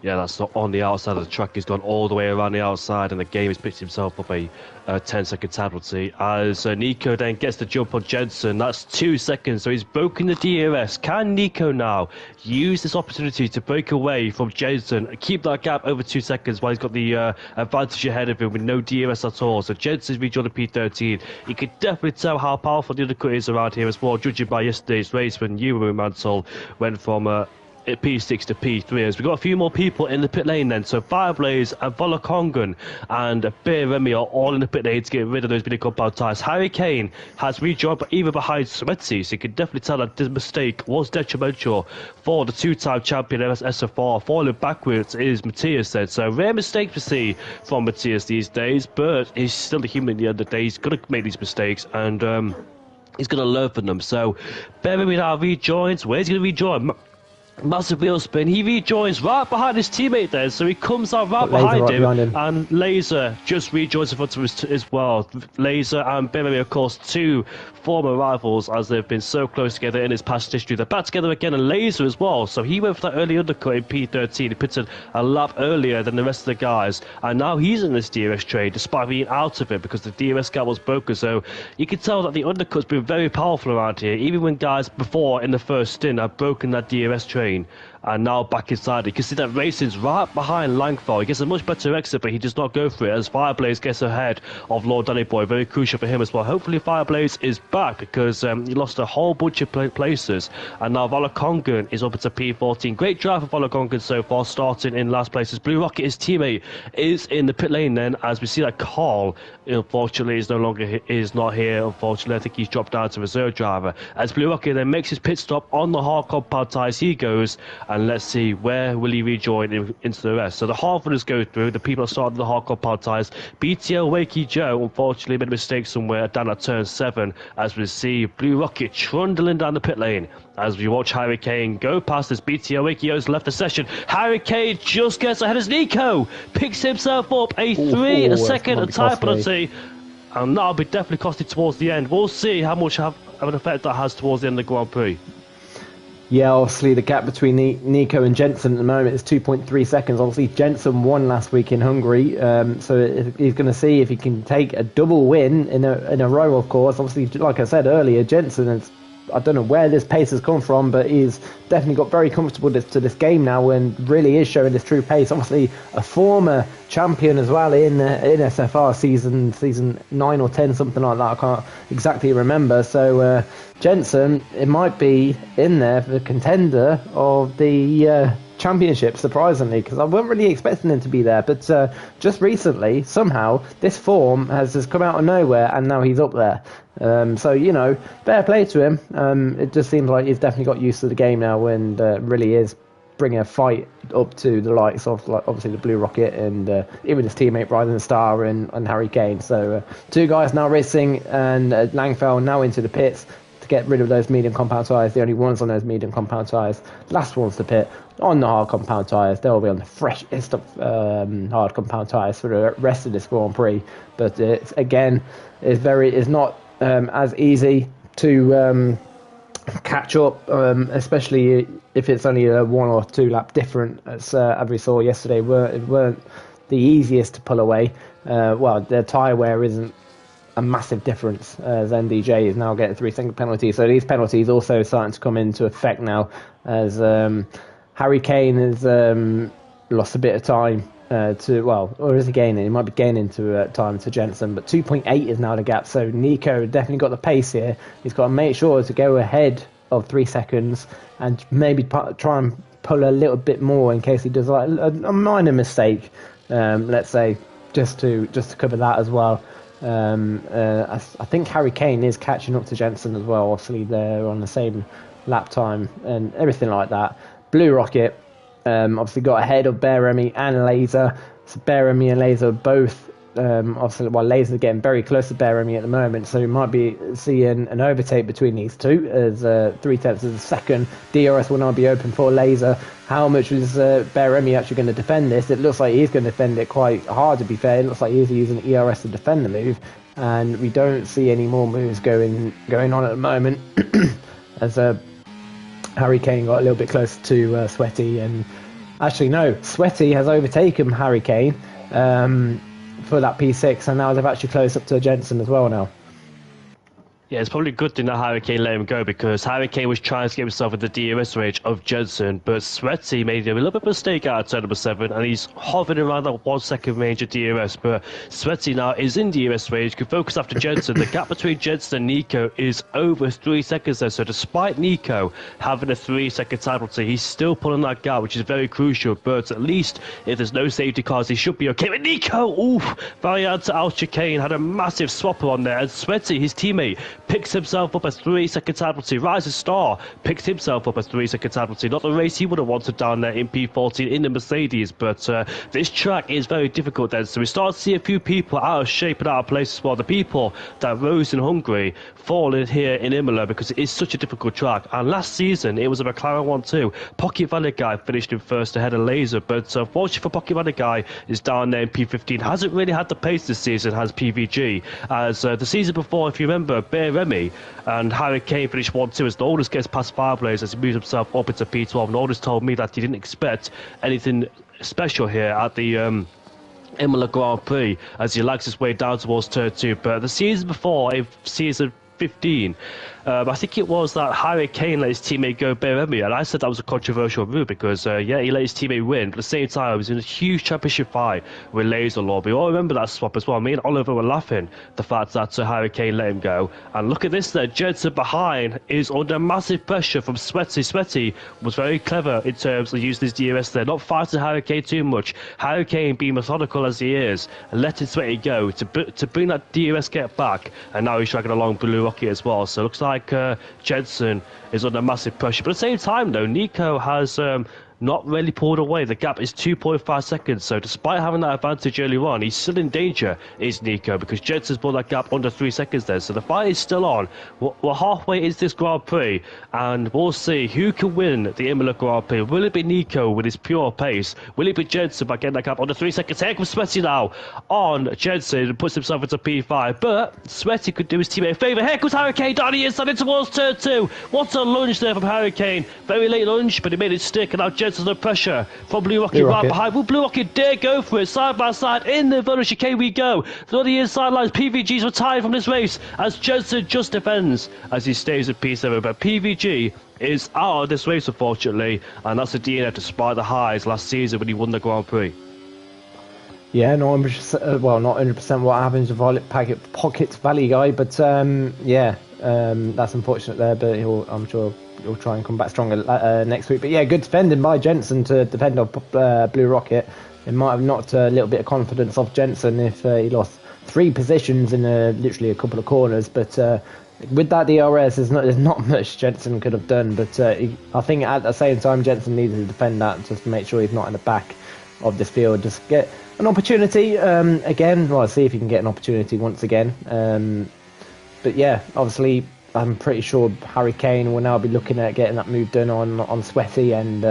S2: Yeah, that's not on the outside of the track. He's gone all the way around the outside, and the game has picked himself up a 10-second penalty. As Nico then gets the jump on Jensen, that's 2 seconds, so he's broken the DRS. Can Nico now use this opportunity to break away from Jensen and keep that gap over 2 seconds while he's got the advantage ahead of him with no DRS at all? So Jensen's rejoined the P13. You can definitely tell how powerful the undercut is around here as well, judging by yesterday's race when Euro Mansell went from P6 to P3. As we've got a few more people in the pit lane then. So Fireblaze and Volakongan and Bear Remy are all in the pit lane to get rid of those mini compound tyres. Harry Kane has rejoined even behind Sweaty, so you can definitely tell that this mistake was detrimental for the 2-time champion SFR. Falling backwards is Matthias then. So rare mistakes we see from Matthias these days, but he's still a human at the end of the day. He's going to make these mistakes, and he's going to learn from them. So Bear Remy now rejoins. Where's he going to rejoin? Massive wheel spin. He rejoins right behind his teammate there, so he comes out right behind him, and Laser just rejoins in front of us as well. Laser and Bimmy, of course, 2 former rivals, as they've been so close together in his past history. They're back together again, and Laser as well. So he went for that early undercut in P13. He pitted a lap earlier than the rest of the guys, and now he's in this DRS trade despite being out of it because the DRS gap was broken. So you can tell that the undercut's been very powerful around here, even when guys before in the first stint have broken that DRS trade. and now back inside. You can see that Racing's right behind Langford. He gets a much better exit, but he does not go for it as Fireblaze gets ahead of Lord Danny Boy. Very crucial for him as well. Hopefully Fireblaze is back because he lost a whole bunch of places, and now Valakongan is up into P14. Great drive for Valakongan so far, starting in last place as Blue Rocket, his teammate, is in the pit lane then, as we see that Carl unfortunately is not here. Unfortunately, I think he's dropped down to reserve driver as Blue Rocket then makes his pit stop on the hard compound tyres. He goes, and let's see where will he rejoin into the rest. So the hard runners go through, the people that started the hard compound tyres. BTL Wakey Joe unfortunately made a mistake somewhere down at turn 7 as we see Blue Rocket trundling down the pit lane as we watch Harry Kane go past as BTL Wakey Joe's left the session. Harry Kane just gets ahead as Nico picks himself up a 3 second tie penalty, and that'll be definitely costly towards the end. We'll see how much of an effect that has towards the end of the Grand Prix.
S1: Yeah, obviously the gap between Nico and Jensen at the moment is 2.3 seconds. Obviously Jensen won last week in Hungary, so he's going to see if he can take a double win in a row, of course. Obviously, like I said earlier, Jensen is, I don't know where this pace has come from, but he's definitely got very comfortable to this game now and really is showing his true pace. Obviously, a former champion as well in SFR season 9 or 10, something like that. I can't exactly remember. So Jensen, it might be in there for the contender of the championship, surprisingly, because I wasn't really expecting him to be there. But just recently, somehow, this form has just come out of nowhere, and now he's up there. So, you know, fair play to him. It just seems like he's definitely got used to the game now and really is bringing a fight up to the likes of, like, obviously, the Blue Rocket and even his teammate Bryden Starr and Harry Kane. So, two guys now racing, and Langfell now into the pits to get rid of those medium compound tyres. The only ones on those medium compound tyres. Last ones to pit on the hard compound tyres. They'll be on the freshest of hard compound tyres for the rest of this Grand Prix. But it's, again, it's not as easy to catch up, especially if it's only a 1 or 2 lap different, as we saw yesterday. It weren't the easiest to pull away. Well, the tyre wear isn't a massive difference, as NDJ is now getting 3-second penalty. So these penalties also starting to come into effect now, as Harry Kane has lost a bit of time or is he gaining? He might be gaining time to Jensen, but 2.8 is now the gap. So Nico definitely got the pace here. He's got to make sure to go ahead of 3 seconds and maybe try and pull a little bit more in case he does like a minor mistake. Let's say just to cover that as well. I think Harry Kane is catching up to Jensen as well. Obviously, they're on the same lap time and everything like that. Blue Rocket obviously got ahead of Bear Remy and Laser. So Bear Remy and Laser both obviously, well, Laser getting very close to Bear Remy at the moment, so we might be seeing an overtake between these two as 0.3 of a second. DRS will now be open for Laser. How much is Bear Remy actually going to defend this? It looks like he's going to defend it quite hard, to be fair. It looks like he's using ERS to defend the move, and we don't see any more moves going on at the moment as Harry Kane got a little bit closer to Sweaty, and actually no, Sweaty has overtaken Harry Kane for that P6, and now they've actually closed up to Jensen as well now.
S2: Yeah, it's probably a good thing that Harry Kane let him go, because Harry Kane was trying to get himself in the DRS range of Jensen, but Sweaty made a little bit of a mistake out of turn number 7, and he's hovering around that 1 second range of DRS, but Sweaty now is in DRS range, can focus after Jensen. The gap between Jensen and Nico is over 3 seconds there, so despite Nico having a 3-second time penalty, he's still pulling that gap, which is very crucial, but at least if there's no safety cars, he should be okay. But Nico, oof, variant to Al Chicane, had a massive swapper on there, and Sweaty, his teammate, picks himself up as 3-second time penalty. Rising Star picks himself up as 3-second time penalty. Not the race he would have wanted down there in P14 in the Mercedes, but this track is very difficult then. So we start to see a few people out of shape and out of place as well. The people that rose in Hungary fall in here in Imola because it is such a difficult track. And last season it was a McLaren 1-2. Pocket Valley Guy finished in first ahead of Laser, but unfortunately for Pocket Valley Guy is down there in P15. Hasn't really had the pace this season, has PVG. As the season before, if you remember, Bear Remy and Harry Kane finished 1-2 as Nordis gets past Fireblaze as he moves himself up into P12. Nordis told me that he didn't expect anything special here at the Imola Grand Prix as he lags his way down towards turn 2, but the season before, in season 15, I think it was that Harry Kane let his teammate go bare Remy, and I said that was a controversial move because, yeah, he let his teammate win, but at the same time, he was in a huge championship fight with Laser Lord. We all remember that swap as well. Me and Oliver were laughing the fact that Harry Kane let him go. And look at this there, Jensen behind is under massive pressure from Sweaty. Sweaty was very clever in terms of using his DRS there, not fighting Harry Kane too much. Harry Kane being methodical as he is, and letting Sweaty go to bring that DRS get back, and now he's dragging along Blue Rocket as well. So it looks like Jensen is under massive pressure. But at the same time, though, Nico has not really pulled away. The gap is 2.5 seconds. So despite having that advantage earlier on, he's still in danger, is Nico, because Jensen's brought that gap under 3 seconds there. So the fight is still on. We're halfway into this Grand Prix, and we'll see who can win the Imola Grand Prix. Will it be Nico with his pure pace? Will it be Jensen by getting that gap under 3 seconds? Here comes Sweaty now on Jensen and puts himself into P5. But Sweaty could do his teammate a favour. Here comes Harry Kane down the inside in towards turn 2. What a lunge there from Harry Kane. Very late lunge, but he made it stick, and now Jensen's under pressure from Blue Rocket right behind. Will Blue Rocket dare go for it? Side by side in the Village chicane we go. On the inside lines, PVG's retired from this race as Jensen just defends as he stays at P7. But PVG is out of this race, unfortunately, and that's a DNA despite the highs last season when he won the Grand Prix.
S1: Yeah, not 100%, well, not 100% what happens with Pockets Valley guy, but yeah, that's unfortunate there, but I'm sure he'll try and come back stronger next week. But yeah, good defending by Jensen to defend on Blue Rocket. It might have knocked a little bit of confidence off Jensen if he lost 3 positions in literally a couple of corners, but with that DRS, there's not much Jensen could have done, but I think at the same time Jensen needed to defend that just to make sure he's not in the back of this field. Just get an opportunity again. Well, see if he can get an opportunity once again. But yeah, obviously, I'm pretty sure Harry Kane will now be looking at getting that move done on Sweaty, and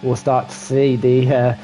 S1: we'll start to see the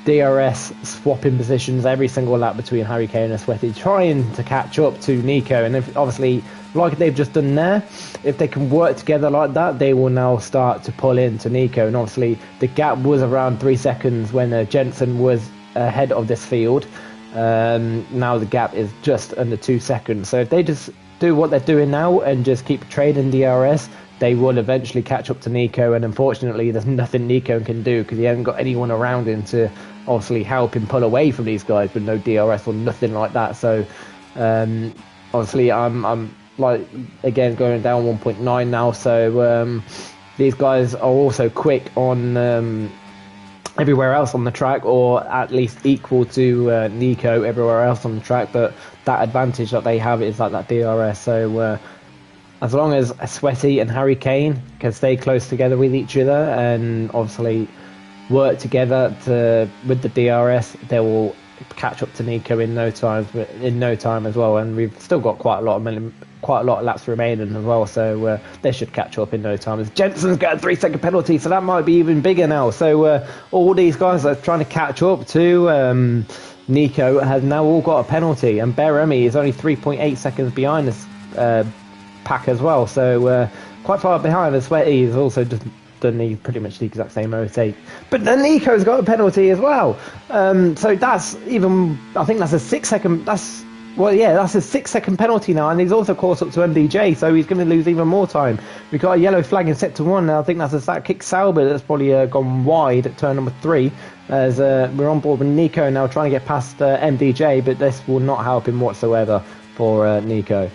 S1: DRS swapping positions every single lap between Harry Kane and Sweaty, trying to catch up to Nico. And if, obviously, like they've just done there, if they can work together like that, they will now start to pull into Nico. And obviously, the gap was around 3 seconds when Jensen was ahead of this field. Now the gap is just under 2 seconds. So if they just do what they're doing now and just keep trading DRS, they will eventually catch up to Nico. And unfortunately, there's nothing Nico can do because he hasn't got anyone around him to obviously help him pull away from these guys with no DRS or nothing like that. So obviously, I'm like again going down 1.9 now. So these guys are also quick on everywhere else on the track, or at least equal to Nico everywhere else on the track, but that advantage that they have is like that DRS. So as long as Sweaty and Harry Kane can stay close together with each other and obviously work together with the DRS, they will catch up to Nico in no time as well. And we've still got quite a lot of laps remaining as well, so they should catch up in no time. As Jensen's got a 3 second penalty, so that might be even bigger now. So all these guys that are trying to catch up to Nico has now all got a penalty, and Beremy is only 3.8 seconds behind this pack as well, so quite far behind. As Sweaty is also just done pretty much the exact same overtake, but then Nico's got a penalty as well. So that's even, I think that's a 6 second. That's a 6 second penalty now, and he's also caught up to MDJ, so he's going to lose even more time. We've got a yellow flag in sector 1. Now I think that's a stat kick Sauber that's probably gone wide at turn number 3. As we're on board with Nico now trying to get past MDJ, but this will not help him whatsoever for Nico.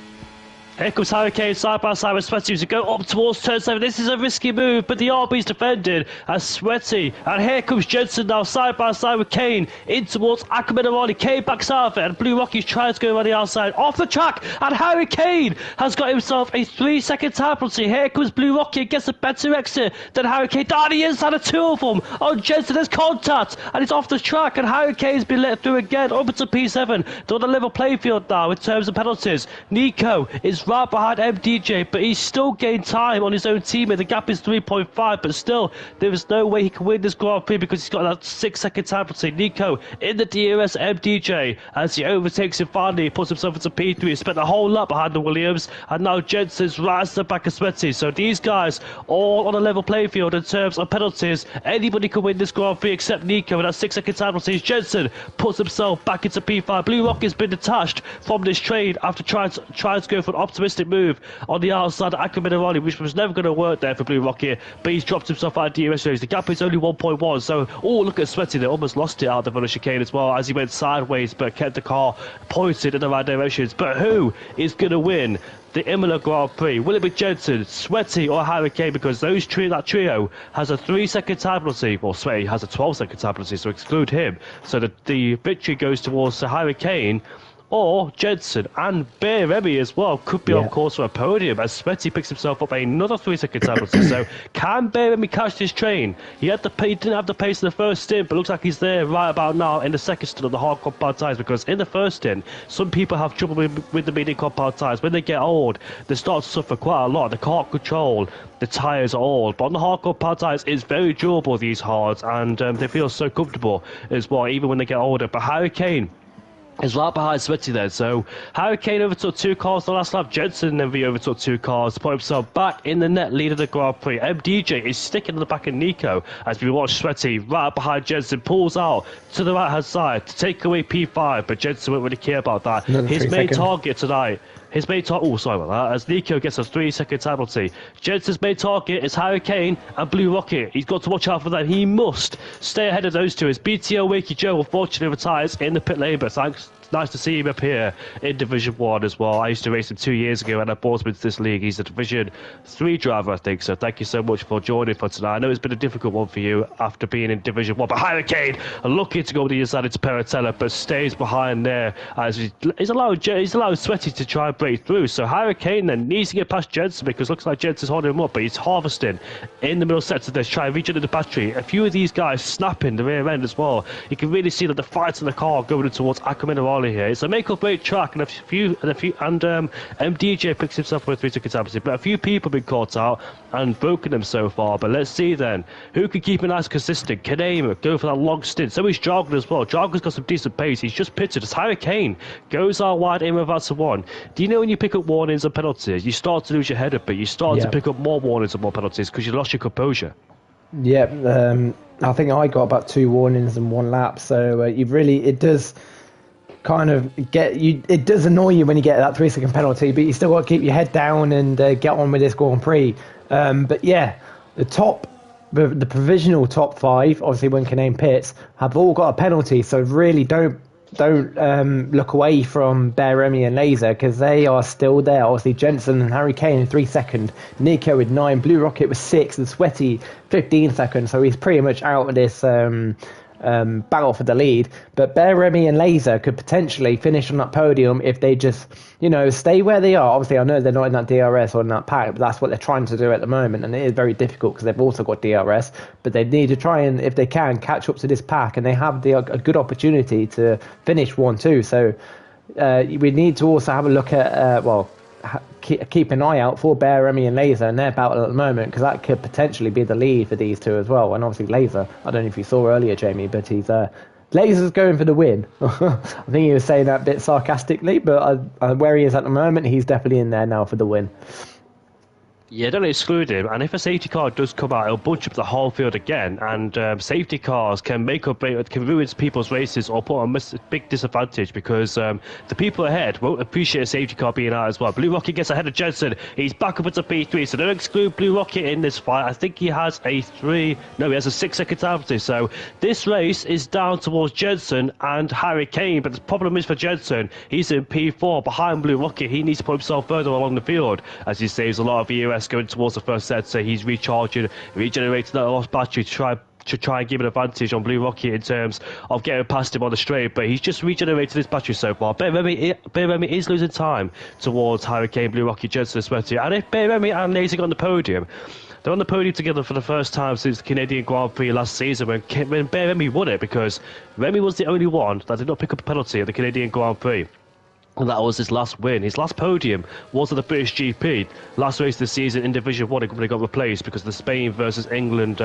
S2: Here comes Harry Kane side by side with Sweaty to go up towards turn 7. This is a risky move, but the RB's defended as Sweaty. And here comes Jensen now side by side with Kane in towards Akamadarani. Kane backs out of it, and Blue Rocky's trying to go around the outside off the track. And Harry Kane has got himself a 3 second time penalty. Here comes Blue Rocky, gets a better exit than Harry Kane. Down the inside of 2 of them on Jensen. There's contact, and it's off the track. And Harry Kane's been let through again up to P7. They're on the level playing field now in terms of penalties. Nico is right behind MDJ, but he's still gained time on his own teammate. The gap is 3.5, but still, there is no way he can win this Grand Prix because he's got that 6 second time penalty. Nico in the DRS MDJ as he overtakes him finally. He puts himself into P3. He spent the whole lap behind the Williams, and now Jensen's right at the back of Sweaty. So these guys all on a level playing field in terms of penalties. Anybody can win this Grand Prix except Nico with that 6 second time penalty. Jensen puts himself back into P5. Blue Rock has been detached from this train after trying to go for an optimal optimistic move on the outside of Imola, which was never going to work there for Blue Rocket, but he's dropped himself out of DRS race. The gap is only 1.1, so, oh, look at Sweaty there, almost lost it out of the chicane as well as he went sideways, but kept the car pointed in the right directions. But who is going to win the Imola Grand Prix? Will it be Jensen, Sweaty, or Harry Kane? Because that trio has a 3-second time penalty. Well, Sweaty has a 12-second time penalty, so exclude him. So the victory goes towards Harry Kane or Jensen, and Bear Remy as well could be on course for a podium as Sweaty picks himself up another 3-second time penalty. So can Bear Remy catch this train? He didn't have the pace in the first stint, but looks like he's there right about now in the second stint of the hard compound tyres, because in the first stint, some people have trouble with the medium compound tyres. When they get old, they start to suffer quite a lot. They can't control the tyres at all. But on the hard compound tyres, it's very durable, these hards, and they feel so comfortable as well, even when they get older. But Harry Kane is right behind Sweaty there. So Harry Kane overtook 2 cars the last lap. Jensen then overtook 2 cars to put himself back in the net lead of the Grand Prix. MDJ is sticking in the back of Nico as we watch Sweaty right behind Jensen, pulls out to the right hand side to take away P5, but Jensen won't really care about that. His main target tonight, as Nico gets a 3-second time penalty. Jensen's main target is Harry Kane and Blue Rocket. He's got to watch out for that. He must stay ahead of those two. As BTO Wakey Joe unfortunately retires in the pit lane, but thanks nice to see him up here in Division 1 as well. I used to race him 2 years ago and I brought him into this league. He's a Division 3 driver, I think, so thank you so much for joining for tonight. I know it's been a difficult one for you after being in Division 1, but Harry Kane looking to go to the inside into Peratella, but stays behind there as he's allowed Sweaty to try and break through. So Harry Kane then needs to get past Jensen, because looks like Jensen's holding him up, but he's harvesting in the middle sector there to try and reach into the battery. A few of these guys snapping the rear end as well. You can really see that the fights in the car going towards Imola here. It's a make or break track, and MDJ picks himself with 3-second time penalty, but a few people have been caught out and broken them so far. But let's see then who can keep it nice and consistent. Kanema go for that long stint. So is Jargon as well. Jargon's got some decent pace. He's just pitted as Harry Kane goes out wide in reverse to one. Do you know when you pick up warnings and penalties, you start to lose your head a bit. You start to pick up more warnings and more penalties because you lost your composure.
S1: Yeah, I think I got about 2 warnings in 1 lap. So it does kind of it does annoy you when you get that 3-second penalty, but you still got to keep your head down and get on with this Grand Prix. But yeah, the provisional top 5, obviously when Kaname pits, have all got a penalty, so really don't look away from Bear Remy and Laser, because they are still there. Obviously Jensen and Harry Kane in 3-second, Nico with 9, Blue Rocket with 6, and Sweaty 15 seconds, so he's pretty much out of this battle for the lead. But Bear Remy and Laser could potentially finish on that podium if they just stay where they are. Obviously I know they're not in that DRS or in that pack, but that's what they're trying to do at the moment, and it is very difficult because they've also got DRS, but they need to try and, if they can, catch up to this pack, and they have a good opportunity to finish 1-2. So we need to also have a look at keep an eye out for Bear Remy and Laser and their battle at the moment, because that could potentially be the lead for these two as well. And obviously Laser, I don't know if you saw earlier, Jamie, but Laser's going for the win. I think he was saying that a bit sarcastically, but where he is at the moment, he's definitely in there now for the win.
S2: Yeah, don't exclude him, and if a safety car does come out, it'll bunch up the whole field again, and safety cars can can ruin people's races or put on a big disadvantage, because the people ahead won't appreciate a safety car being out as well. Blue Rocket gets ahead of Jensen, he's back up into P3, so don't exclude Blue Rocket in this fight. I think he has a 6-second time penalty, so this race is down towards Jensen and Harry Kane, but the problem is for Jensen, he's in P4 behind Blue Rocket. He needs to put himself further along the field as he saves a lot of EOS going towards the first set, so he's regenerating that lost battery to try and give an advantage on Blue Rocket in terms of getting past him on the straight, but he's just regenerated his battery so far. Bear Remy is losing time towards Harry Kane, Blue Rocket, Jensen and Sweaty, and if Bear Remy and Laser on the podium, they're on the podium together for the first time since the Canadian Grand Prix last season when Bear Remy won it, because Remy was the only one that did not pick up a penalty at the Canadian Grand Prix. And that was his last win. His last podium was at the British GP. Last race of the season in Division 1, it got replaced because of the Spain versus England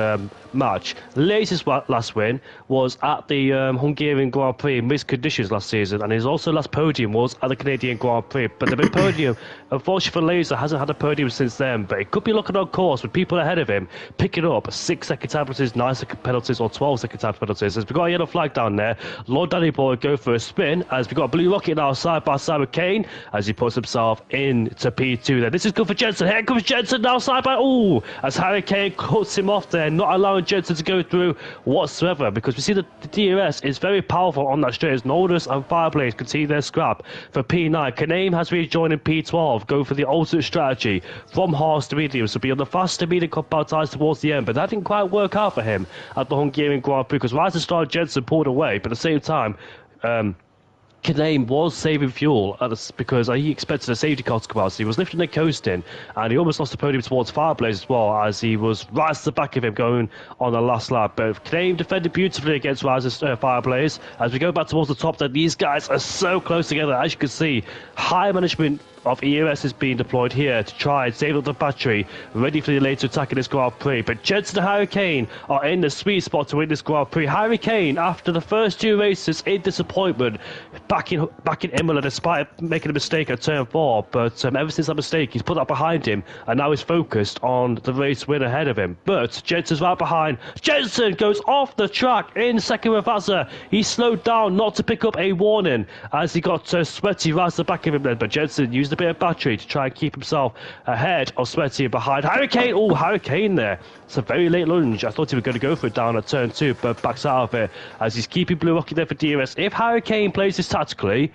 S2: match. Latest last win was at the Hungarian Grand Prix in mixed conditions last season, and his also last podium was at the Canadian Grand Prix. But the big podium, unfortunately for Laser, hasn't had a podium since then, but it could be looking on course with people ahead of him picking up 6-second time penalties, 9-second penalties, or 12-second time penalties. As we've got a yellow flag down there, Lord Danny Boy go for a spin, as we've got Blue Rocket now side by side past Harry Kane as he puts himself into P2 there. This is good for Jensen. Here comes Jensen now, side by... Ooh, as Harry Kane cuts him off there, not allowing Jensen to go through whatsoever, because we see that the DRS is very powerful on that straight as Nodus and Fireblade continue their scrap for P9. Kaname has rejoined in P12, go for the ultimate strategy from harsh to medium, so be on the fast to medium compound ties towards the end, but that didn't quite work out for him at the Hungarian Grand Prix because Rising Star Jensen pulled away, but at the same time, Kaname was saving fuel because he expected a safety car to come out, so he was lifting and coasting, and he almost lost the podium towards Fireblaze as well as he was right to the back of him going on the last lap. But Kaname defended beautifully against Fireblaze. As we go back towards the top, then these guys are so close together. As you can see, high management of EOS is being deployed here to try and save up the battery, ready for the later attack in this Grand Prix. But Jensen and Harry Kane are in the sweet spot to win this Grand Prix. Harry Kane, after the first 2 races in disappointment, back in Imola, despite making a mistake at turn 4, but ever since that mistake, he's put that behind him, and now he's focused on the race win ahead of him. But Jensen's right behind. Jensen goes off the track in second Ravazza. He slowed down not to pick up a warning as he got Sweaty right at the back of him then, but Jensen used a bit of battery to try and keep himself ahead of Sweaty and behind Harry Kane. Oh, Harry Kane there. It's a very late lunge. I thought he was going to go for it down at turn 2, but backs out of it as he's keeping Blue Rocket there for DRS. If Harry Kane plays this tactically,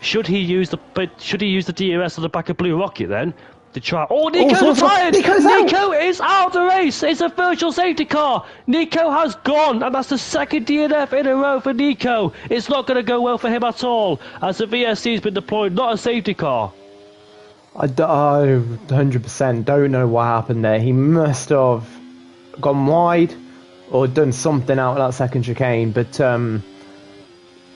S2: should he use the DRS on the back of Blue Rocket then? To try. Oh, Nico retired! Nico is out of the race! It's a virtual safety car! Nico has gone, and that's the second DNF in a row for Nico. It's not going to go well for him at all, as the VSC has been deployed, not a safety car.
S1: I 100% don't know what happened there. He must have gone wide or done something out of that second chicane, but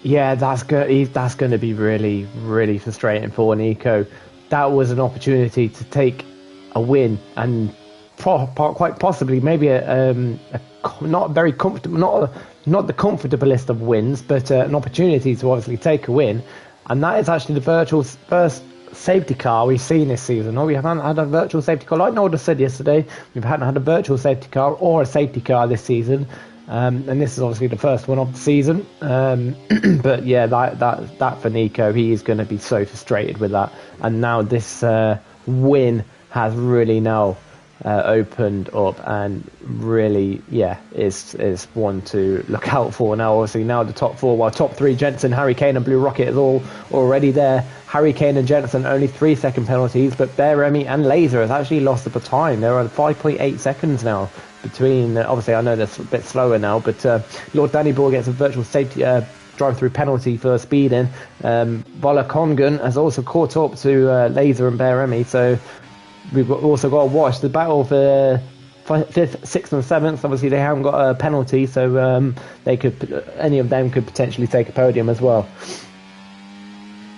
S1: yeah, that's going to be really, really frustrating for Nico. That was an opportunity to take a win and quite possibly maybe a not very comfortable, not the comfortablest of wins, but an opportunity to obviously take a win. And that is actually the virtual first safety car we've seen this season. No, we haven't had a virtual safety car. Like Nolda said yesterday, we haven't had a virtual safety car or a safety car this season. And this is obviously the first one of the season. But yeah, that for Nico, he is going to be so frustrated with that. And now this win has really now opened up, and really, yeah, is one to look out for now. Obviously, now the top 4, while top 3, Jensen, Harry Kane, and Blue Rocket is all already there. Harry Kane and Jensen only 3-second penalties, but Bear Remy and Laser has actually lost a bit of time. They're on 5.8 seconds now. Between, obviously, I know that's a bit slower now, but Lord Danny Ball gets a virtual safety drive-through penalty for speeding. Volakongan has also caught up to Laser and Bear Remy, so we've also got to watch the battle for 5th, 6th, and 7th. Obviously, they haven't got a penalty, so any of them could potentially take a podium as well.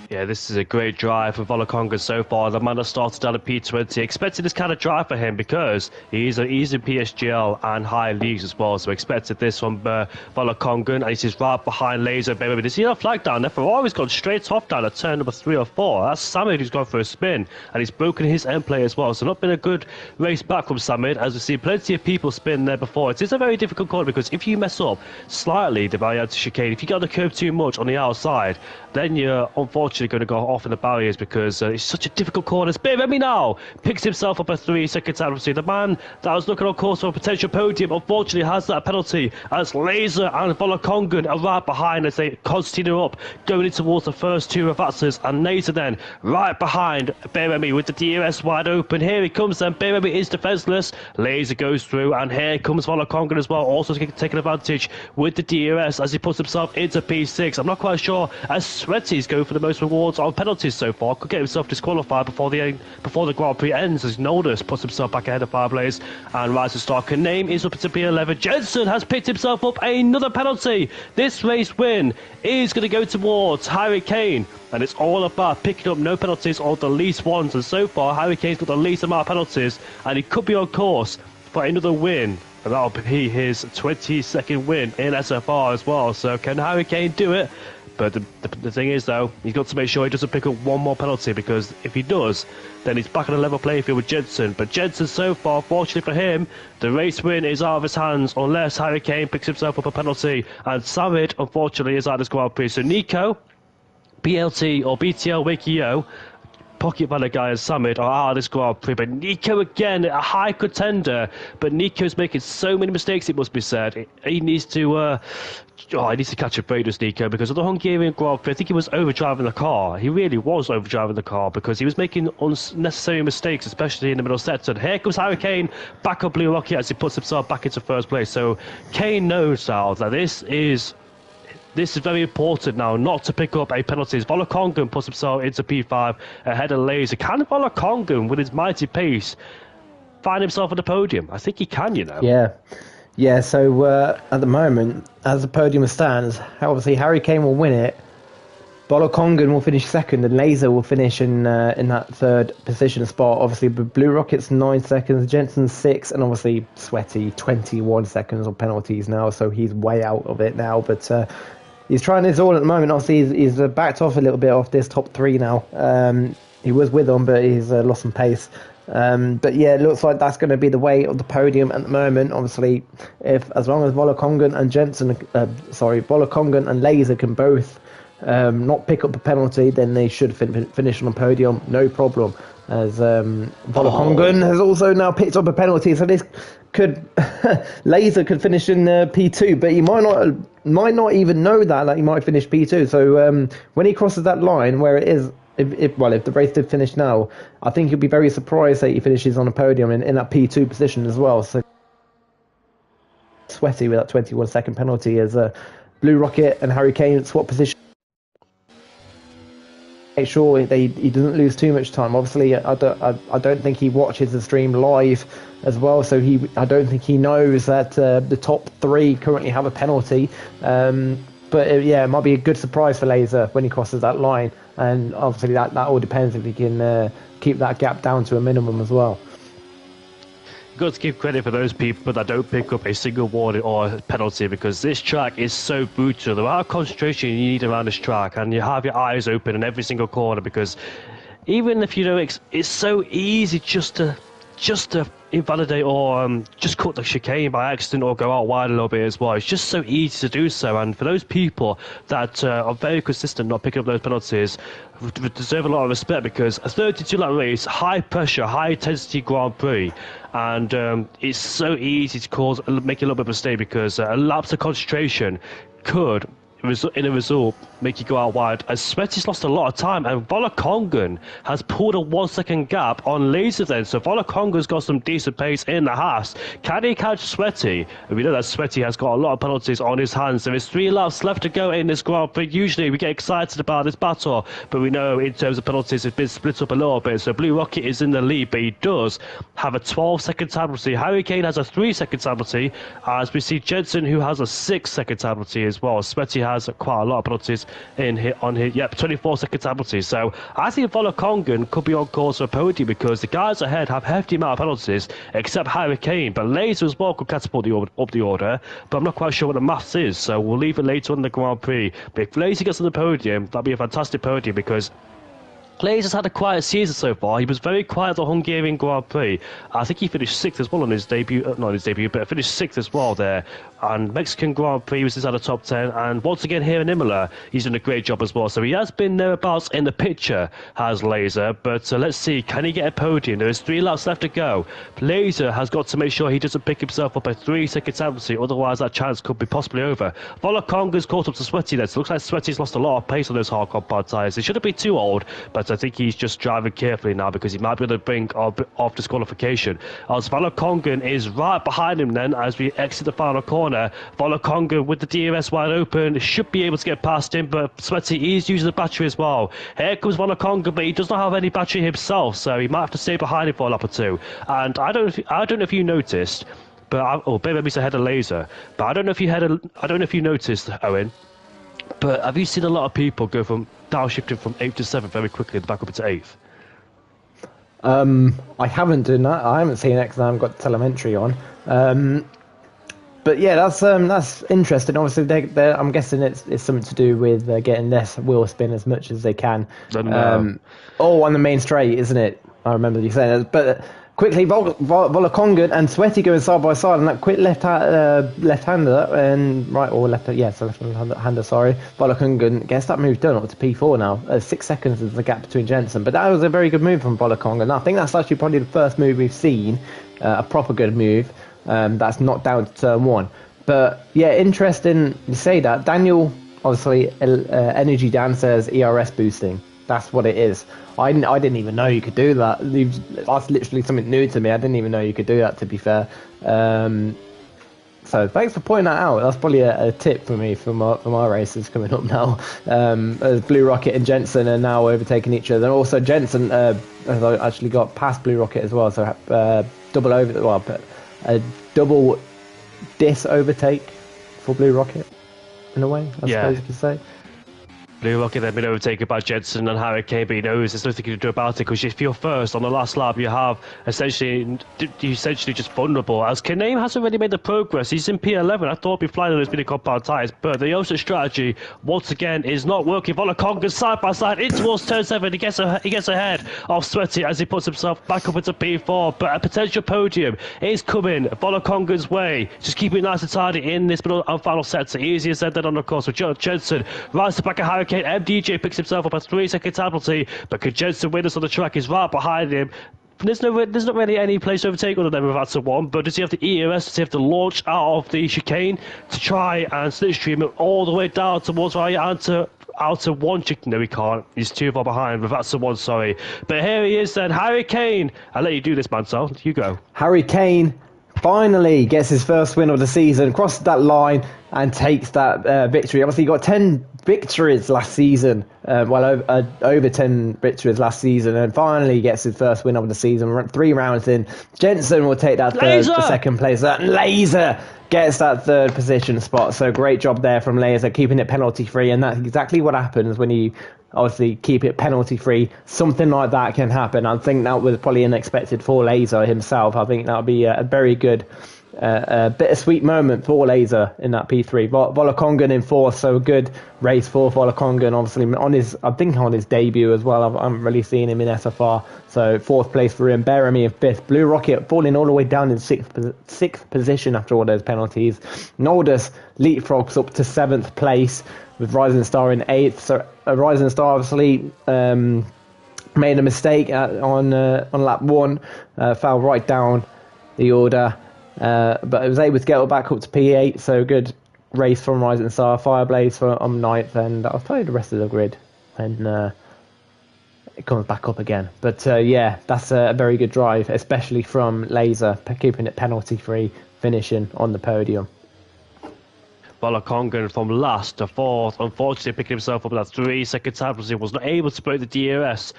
S2: Yeah, this is a great drive for Volakonga so far. The man that started down at P20. Expected this kind of drive for him because he's in PSGL and high leagues as well. So expected this from Volakonga, and he's right behind Laser. Baby, did you see that flag down there? Ferrari's gone straight off down at turn number 3 or 4. That's Samid who's gone for a spin, and he's broken his end play as well. So not been a good race back from Samid, as we see plenty of people spin there before. It is a very difficult corner because if you mess up slightly the barrier to chicane, if you get on the curve too much on the outside, then you're unfortunately going to go off in the barriers because it's such a difficult corner. Bear Remy now picks himself up a 3-second penalty. The man that was looking on course for a potential podium unfortunately has that penalty as Laser and Volakongan are right behind as they continue up going in towards the first 2 Ravazzas, and Laser then right behind Bear Remy with the DRS wide open. Here he comes then. Bear Remy is defenseless. Laser goes through, and here comes Volakongan as well, also taking advantage with the DRS as he puts himself into P6. I'm not quite sure as Sweaty's go for the most rewards on penalties so far. Could get himself disqualified before the Grand Prix ends as Nodus puts himself back ahead of Fireblaze, and Rising Star Kaname is up to P11. Jensen has picked himself up another penalty. This race win is going to go towards Harry Kane, and it's all about picking up no penalties or the least ones, and so far Harry Kane's got the least amount of penalties, and he could be on course for another win, and that'll be his 22nd win in SFR as well. So can Harry Kane do it? But the thing is, though, he's got to make sure he doesn't pick up one more penalty, because if he does, then he's back on a level playing field with Jensen. But Jensen, so far, fortunately for him, the race win is out of his hands unless Harry Kane picks himself up a penalty. And Samid, unfortunately, is out of this Grand Prix. So Nico, BLT or BTL Wikio, pocket by the guy as Summit or out of this Grand Prix. But Nico again, a high contender. But Nico's making so many mistakes, it must be said. He needs to he needs to catch a break, does Nico, because of the Hungarian Grand Prix, I think he was overdriving the car. He really was overdriving the car because he was making unnecessary mistakes, especially in the middle sector. And here comes Harry Kane back up Blue Rocket as he puts himself back into first place. So Kane knows now that this is very important now, not to pick up a penalty. Volokongan puts himself into P5 ahead of Laser. Can Volokongan, with his mighty pace, find himself at the podium? I think he can, you know.
S1: Yeah, so at the moment, as the podium stands, obviously Harry Kane will win it, Volokongan will finish second, and Laser will finish in that third position spot. Obviously, Blue Rocket's 9 seconds, Jensen's 6, and obviously Sweaty 21 seconds on penalties now, so he's way out of it now. But he's trying his all at the moment. Obviously, he's backed off a little bit off this top 3 now. He was with them, but he's lost some pace. But yeah, it looks like that's going to be the way of the podium at the moment. Obviously, as long as Volokongan and Laser can both not pick up a penalty, then they should finish on the podium, no problem. As Volokongan has also now picked up a penalty, so this could Laser could finish in P2, but he might not even know that he might finish P2. So when he crosses that line where it is. If the race did finish now, I think he'll be very surprised that he finishes on a podium in that P2 position as well. So Sweaty with that 21-second penalty as Blue Rocket and Harry Kane swap position. Make sure he doesn't lose too much time. Obviously, I don't think he watches the stream live as well, so I don't think he knows that the top 3 currently have a penalty. But it might be a good surprise for Laser when he crosses that line. And obviously that all depends if he can keep that gap down to a minimum as well.
S2: You've got to give credit for those people that don't pick up a single warning or a penalty, because this track is so brutal. The amount of concentration you need around this track, and you have your eyes open in every single corner, because even if you know it's so easy just to invalidate or just cut the chicane by accident or go out wide a little bit as well. It's just so easy to do so, and for those people that are very consistent not picking up those penalties deserve a lot of respect, because a 32-lap race, high pressure, high intensity Grand Prix, and it's so easy to make a little bit of a mistake, because a lapse of concentration could in a result make you go out wide. As Sweaty's lost a lot of time, and Volokongan has pulled a 1 second gap on Laser then, so Volokongan's got some decent pace in the Haas. Can he catch Sweaty? And we know that Sweaty has got a lot of penalties on his hands. There is 3 laps left to go in this Grand Prix. Usually we get excited about this battle, but we know in terms of penalties it's been split up a little bit, so Blue Rocket is in the lead, but he does have a 12-second penalty. Harry Kane has a 3-second penalty, as we see Jensen, who has a 6-second penalty as well. Sweaty has quite a lot of penalties on his 24-second penalty. So I think Volokongan could be on course for a podium, because the guys ahead have hefty amount of penalties, except Harry Kane. But Laser as well could catapult up the order, but I'm not quite sure what the maths is, so we'll leave it later on in the Grand Prix. But if Laser gets on the podium, that'd be a fantastic podium, because Laser's had a quiet season so far. He was very quiet at the Hungarian Grand Prix. I think he finished 6th as well on his debut, not his debut, but finished 6th as well there. And Mexican Grand Prix was inside the top 10. And once again here in Imola, he's done a great job as well. So he has been thereabouts in the picture, has Laser. But let's see, can he get a podium? There is 3 laps left to go. Laser has got to make sure he doesn't pick himself up a 3-second penalty, otherwise that chance could be possibly over. Volokongan's caught up to Sweaty there. So it looks like Sweaty's lost a lot of pace on those hard compound tyres. He shouldn't be too old, but I think he's just driving carefully now, because he might be on the brink of disqualification. As Volokongan is right behind him then as we exit the final corner. Volokongan with the DRS wide open should be able to get past him, but Sweaty is using the battery as well. Here comes Volokongan, but he does not have any battery himself, so he might have to stay behind him for a lap or two. And I don't know if you noticed, but maybe ahead of Laser, but I don't know if you noticed, Owen, but have you seen a lot of people go from downshifting from 8th to 7th very quickly and back up into 8th?
S1: I haven't done that. I haven't seen it because I haven't got telemetry on. But yeah, that's interesting. Obviously, I'm guessing it's something to do with getting less wheel spin as much as they can.
S2: On
S1: the main straight, isn't it? I remember you saying that. But quickly Volokongan and Sweaty going side by side, and that quick left-hander and right or left, yeah, so left-hander. Sorry, Volokongan gets that move done up to P4 now. 6 seconds is the gap between Jensen, but that was a very good move from Volokongan. I think that's actually probably the first move we've seen, a proper good move. That's not down to turn one. But yeah, interesting you say that. Daniel, obviously, Energy Dan says ERS boosting. That's what it is. I didn't even know you could do that. That's literally something new to me. I didn't even know you could do that, to be fair. So thanks for pointing that out. That's probably a tip for me for my races coming up now. As Blue Rocket and Jensen are now overtaking each other. And also Jensen has actually got past Blue Rocket as well. So a double dis overtake for Blue Rocket in a way, I suppose you could say.
S2: Blue Rocket then been overtaken by Jensen and Hurricane, but he knows there's nothing to do about it because if you're first on the last lap, you're essentially just vulnerable. As Kaname hasn't really made the progress, he's in P11. I thought he'd be flying on his mini compound tyres, but the Yosa strategy once again is not working. Volokongan side by side in towards turn 7. He gets ahead of Sweaty as he puts himself back up into P4, but a potential podium is coming Volokongan's way. Just keep it nice and tidy in this middle and final sector. Easier said than on the course. With Jensen rises back at Hurricane. MDJ picks himself up at 3-second penalty, but could Jensen win us on the track? Is right behind him. There's not really any place to overtake other than without someone, but does he have the EOS? Does he have to launch out of the chicane to try and slipstream it all the way down towards right out to one chicken? No, he can't. He's too far behind, but that's the one, sorry. But here he is then, Harry Kane. I'll let you do this, man, so you go.
S1: Harry Kane finally gets his first win of the season, crosses that line and takes that victory. Obviously, he got 10 victories last season, over 10 victories last season, and finally gets his first win of the season. 3 rounds in, Jensen will take that the second place. That Laser gets that third position spot. So great job there from Laser, keeping it penalty free, and that's exactly what happens when you obviously keep it penalty free. Something like that can happen. I think that was probably unexpected for Laser himself. I think that would be a very good bittersweet moment for Laser in that P3. Volokongan in fourth, so a good race for Volokongan, obviously on his debut as well. I haven't really seen him in SFR, so fourth place for him. Beremy in fifth. Blue Rocket falling all the way down in sixth position after all those penalties. Noldus leapfrogs up to 7th place with Rising Star in 8th. So Rising Star obviously made a mistake on lap 1, fell right down the order. But I was able to get back up to P8, so good race from Rising Star. Fireblaze on 9th, and I'll tell you the rest of the grid, and it comes back up again. But yeah, that's a very good drive, especially from Laser, keeping it penalty free, finishing on the podium.
S2: Volokongan from last to fourth, unfortunately picking himself up with that 3-second time because he was not able to break the DRS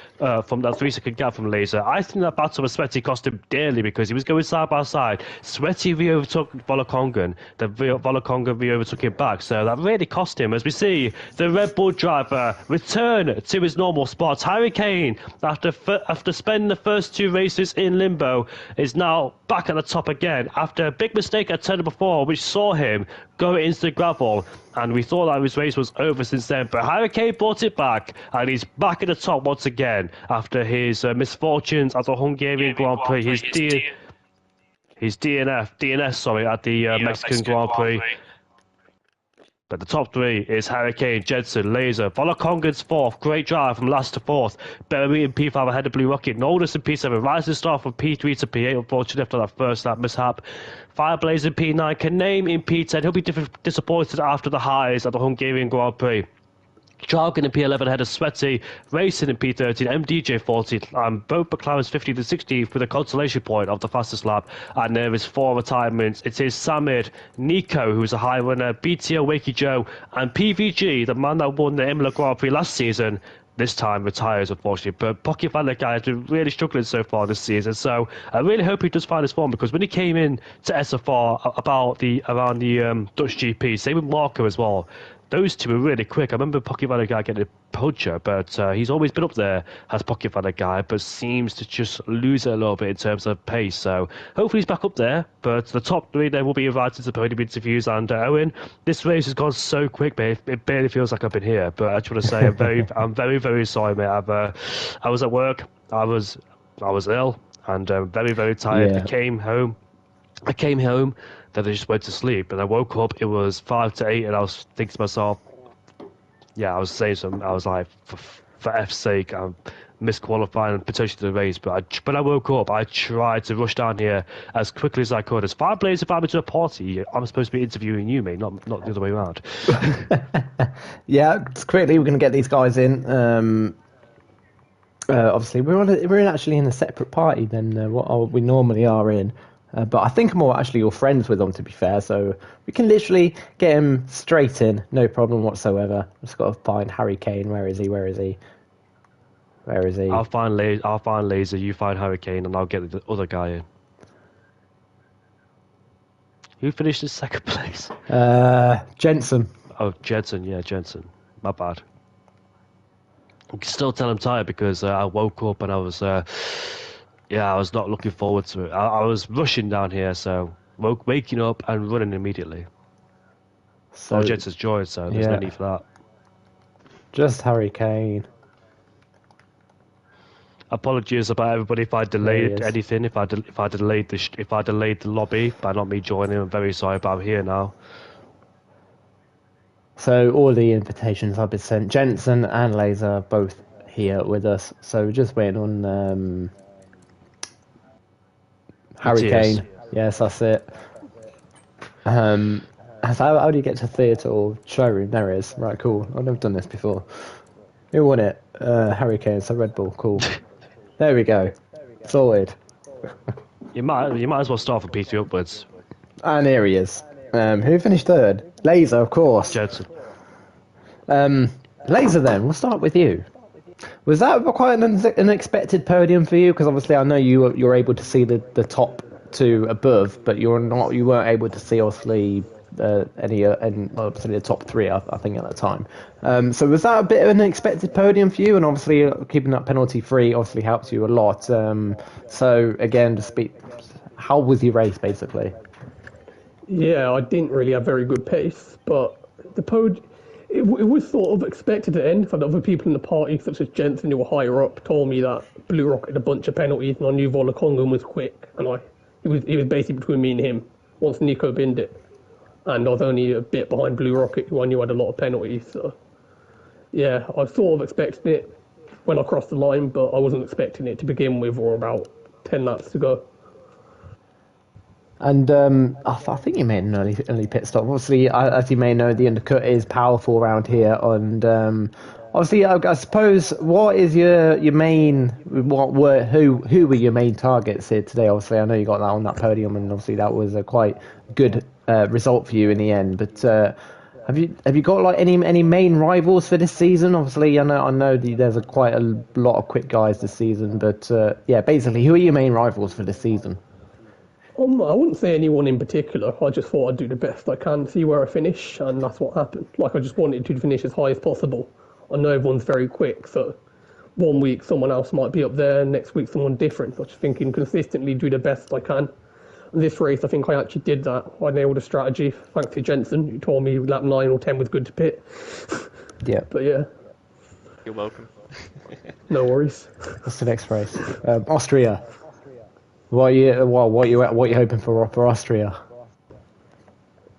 S2: from that 3-second gap from Laser. I think that battle with Sweaty cost him dearly because he was going side by side. Sweaty re-overtook Volokongan, then Volokongan re-overtook him back, so that really cost him. As we see the Red Bull driver return to his normal spot. Harry Kane, after spending the first 2 races in limbo, is now back at the top again after a big mistake at turn number 4, which saw him go into the gravel, and we thought that his race was over since then, but Harry Kane brought it back, and he's back at the top once again after his misfortunes at the Hungarian Grand Prix, his DNS at the Mexican Grand Prix. But the top 3 is Hurricane, Jensen, Laser, Volokongan's 4th, great drive from last to 4th, Beremy in P5 ahead of Blue Rocket, Noldus in P7, Rising Star from P3 to P8, unfortunately after that first lap mishap. Fireblaze in P9, Kaname in P10, he'll be disappointed after the highs at the Hungarian Grand Prix. Jargon in P11 ahead of Sweaty, Racing in P13, MDJ 14, and both McLaren's 15th and 16th with a consolation point of the fastest lap. And there is 4 retirements. It is Samid, Nico, who's a high runner, BTO, Wakey Joe, and PVG, the man that won the Imola Grand Prix last season. This time retires, unfortunately. But Pocket Van, that guy, has been really struggling so far this season. So I really hope he does find his form, because when he came in to SFR around the Dutch GP, same with Marco as well, those two were really quick. I remember Pocket Van guy getting a poacher, but he's always been up there as Pocket Van guy, but seems to just lose it a little bit in terms of pace. So hopefully he's back up there. But the top 3 then will be invited to podium interviews. And Owen, this race has gone so quick, mate. It barely feels like I've been here. But I just want to say I'm very, very sorry, mate. I was at work. I was ill. and very, very tired.
S1: Yeah.
S2: I came home, then I just went to sleep, and I woke up. It was 5 to 8, and I was thinking to myself, yeah, I was saying something. I was like, for F's sake, I'm misqualifying and potentially the race. But when I woke up, I tried to rush down here as quickly as I could. As far as if I'm to a party, I'm supposed to be interviewing you, mate, not the other way around.
S1: Yeah, just quickly, we're going to get these guys in. Obviously, actually in a separate party than what we normally are in. But I think I'm all actually all friends with them, to be fair. So we can literally get him straight in, no problem whatsoever. Just got to find Harry Kane. Where is he? Where is he? Where is he?
S2: I'll find Laser. You find Hurricane, and I'll get the other guy in. Who finished in second place?
S1: Jensen.
S2: Oh, Jensen. Yeah, Jensen. My bad. I can still tell I'm tired because I woke up and I was not looking forward to it. I was rushing down here, so waking up and running immediately.
S1: So
S2: Jensen's joined, so there's no need for that.
S1: Just Harry Kane.
S2: Apologies about everybody if I delayed anything. If I delayed the lobby by not me joining, I'm very sorry, but I'm here now.
S1: So all the invitations have been sent. Jensen and Laser are both here with us. So we're just waiting on Harry Kane. Yes, that's it. How do you get to theatre or showroom? There it is. Right, cool. I've never done this before. Who won it? Harry Kane. So Red Bull. Cool. There we go. Sorted.
S2: You might as well start from P3 upwards.
S1: And here he is. Who finished third? Laser, of course.
S2: Jensen.
S1: Laser, then we'll start with you. Was that quite an unexpected podium for you? Because obviously I know you're able to see the top two above, but you weren't able to see obviously obviously the top three. I think at that time. So was that a bit of an unexpected podium for you? And obviously keeping that penalty free obviously helps you a lot. So again, how was your race basically?
S3: Yeah, I didn't really have very good pace, but it was sort of expected to end. For other people in the party, such as Jensen, who were higher up, told me that Blue Rocket had a bunch of penalties, and I knew Volakongan was quick, and it was basically between me and him. Once Nico binned it, and I was only a bit behind Blue Rocket, who I knew had a lot of penalties. So yeah, I sort of expected it when I crossed the line, but I wasn't expecting it to begin with, or about 10 laps to go.
S1: And I think you made an early pit stop. Obviously, as you may know, the undercut is powerful around here. And obviously, I suppose, what is your main? Who were your main targets here today? Obviously, I know you got that on that podium, and obviously that was a quite good result for you in the end. But have you got like any main rivals for this season? Obviously, I know there's quite a lot of quick guys this season. But yeah, basically, who are your main rivals for this season?
S3: I wouldn't say anyone in particular. I just thought I'd do the best I can, see where I finish, and that's what happened. Like, I just wanted to finish as high as possible. I know everyone's very quick, so one week someone else might be up there, next week someone different. So I just thinking consistently do the best I can. And this race, I think I actually did that. I nailed a strategy, thanks to Jensen, who told me lap 9 or 10 was good to pit.
S1: Yeah.
S3: But yeah.
S4: You're welcome.
S3: No worries.
S1: What's the next race? Austria. What are you hoping for Austria?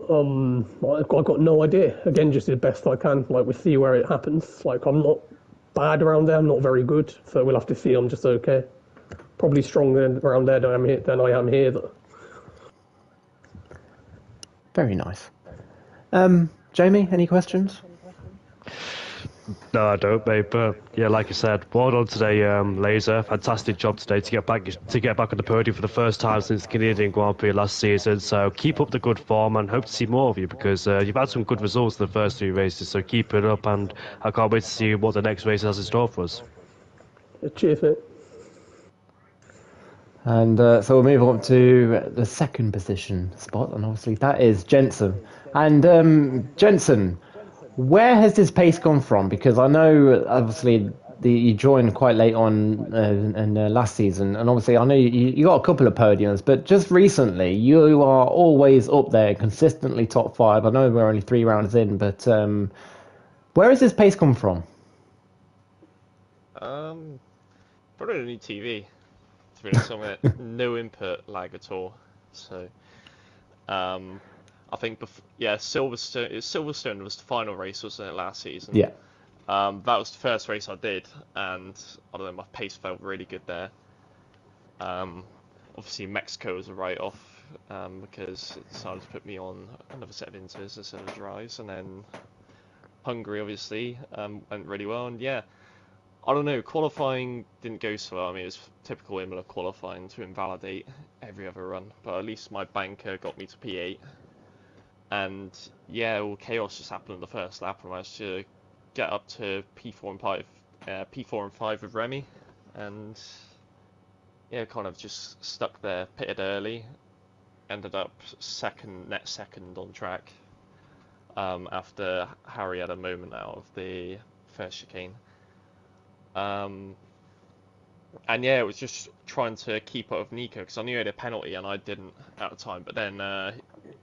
S3: I've got no idea. Again, just the best I can. Like, we'll see where it happens. Like, I'm not bad around there. I'm not very good, so we'll have to see. I'm just okay. Probably stronger around there than I am here. Though.
S1: Very nice. Jamie, any questions?
S2: No, I don't, mate. But yeah, like I said, well done today, Laser. Fantastic job today to get back on the podium for the first time since the Canadian Grand Prix last season. So keep up the good form and hope to see more of you because you've had some good results in the first 3 races. So keep it up, and I can't wait to see what the next race has in store for us.
S3: Cheers, mate.
S1: And so we'll move on to the second position spot, and obviously that is Jensen. And Jensen, where has this pace gone from? Because I know, obviously, you joined quite late on in last season, and obviously I know you got a couple of podiums, but just recently you are always up there, consistently top 5. I know we're only 3 rounds in, but where has this pace come from?
S4: Probably the new TV. to be honest. I'm at no input lag at all. So, I think, Silverstone was the final race, wasn't it, last season?
S1: Yeah.
S4: That was the first race I did, and I don't know, my pace felt really good there. Obviously, Mexico was a write-off because it decided to put me on another set of inters instead of dries, and then Hungary obviously went really well, and yeah, I don't know, qualifying didn't go so well. I mean, it was typical Imola qualifying to invalidate every other run, but at least my banker got me to P8, and yeah, all chaos just happened in the first lap, and I managed to get up to P4 and 5 with Remy, and yeah, kind of just stuck there, pitted early, ended up net second on track after Harry had a moment out of the first chicane. And yeah, it was just trying to keep up with Nico because I knew he had a penalty and I didn't at the time. But then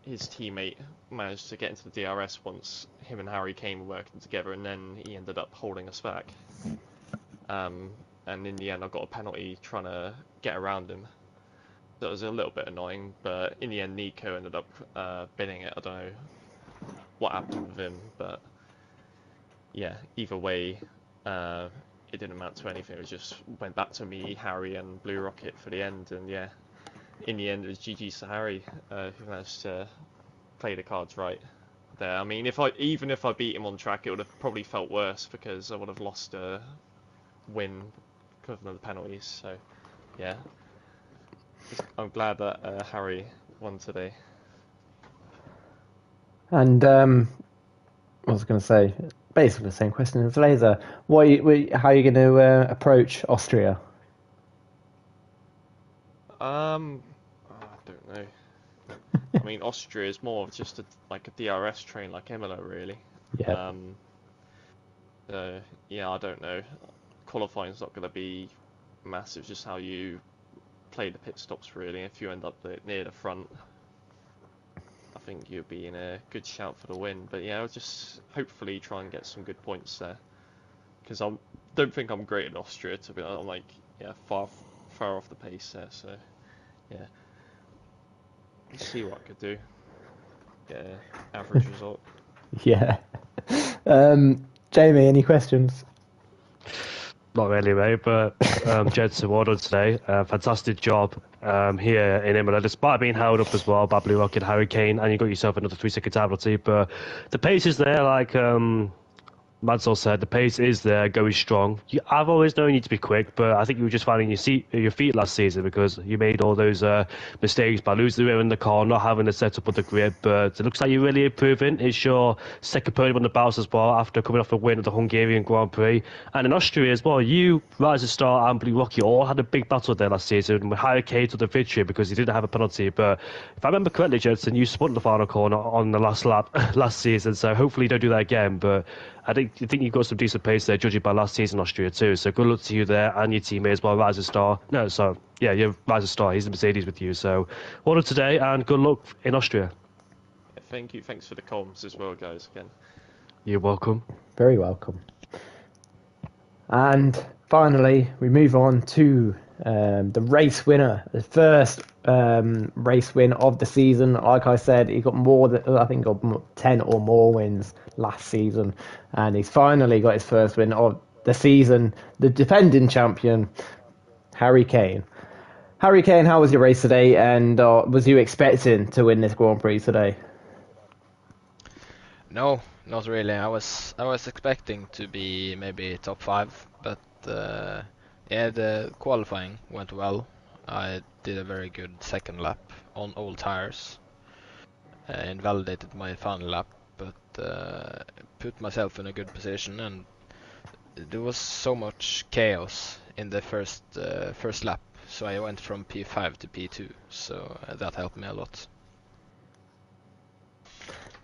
S4: his teammate managed to get into the DRS once him and Harry came working together, and then he ended up holding us back. And in the end, I got a penalty trying to get around him. That was a little bit annoying, but in the end, Nico ended up binning it. I don't know what happened with him, but yeah, either way, it didn't amount to anything. It just went back to me, Harry, and Blue Rocket for the end, and yeah, in the end, it was GG's to Harry, who managed to play the cards right there. I mean, even if I beat him on track, it would have probably felt worse because I would have lost a win because of the penalties. So yeah, I'm glad that Harry won today.
S1: And I was going to say basically the same question as Laser. How are you going to approach Austria?
S4: I don't know. I mean, Austria is more of just like a DRS train, like Imola, really.
S1: Yeah.
S4: Yeah, I don't know. Qualifying is not going to be massive. Just how you play the pit stops, really. If you end up near the front, I think you'll be in a good shout for the win. But yeah, I'll just hopefully try and get some good points there. Because I don't think I'm great in Austria, to be honest. I'm like, yeah, far off the pace there. So yeah, let's see what I could do. Get an average result.
S1: Yeah. Jamie, any questions?
S2: Not really, mate, but Jensen, well done today. Fantastic job here in Imola, despite being held up as well by Blue Rocket Hurricane, and you got yourself another 3-second penalty. But the pace is there, like Mansell said, the pace is there, going strong. I've always known you to be quick, but I think you were just finding your feet last season because you made all those mistakes by losing the rear in the car, not having the setup of the grid. But it looks like you're really improving. It's your second podium on the bounce as well after coming off a win at the Hungarian Grand Prix. And in Austria as well, you, Rising Star and Blue Rocky all had a big battle there last season with Hurricane to the victory because he didn't have a penalty. But if I remember correctly, Jensen, you spun the final corner on the last lap last season, so hopefully you don't do that again. But I think you've got some decent pace there, judging by last season in Austria too. So good luck to you there and your teammate as well, Rising Star. No, so yeah, you're Rising Star. He's the Mercedes with you. So well done today and good luck in Austria.
S4: Yeah, thank you. Thanks for the comms as well, guys. Again.
S2: You're welcome.
S1: Very welcome. And finally, we move on to the race winner, the first race win of the season. Like I said, he got I think got 10 or more wins last season, and he's finally got his first win of the season. The defending champion, Harry Kane. Harry Kane, how was your race today? And was you expecting to win this Grand Prix today?
S5: No, not really. I was expecting to be maybe top 5, but yeah, the qualifying went well. I did a very good second lap on old tires. Invalidated my final lap, but put myself in a good position, and there was so much chaos in the first lap, so I went from P5 to P2, so that helped me a lot.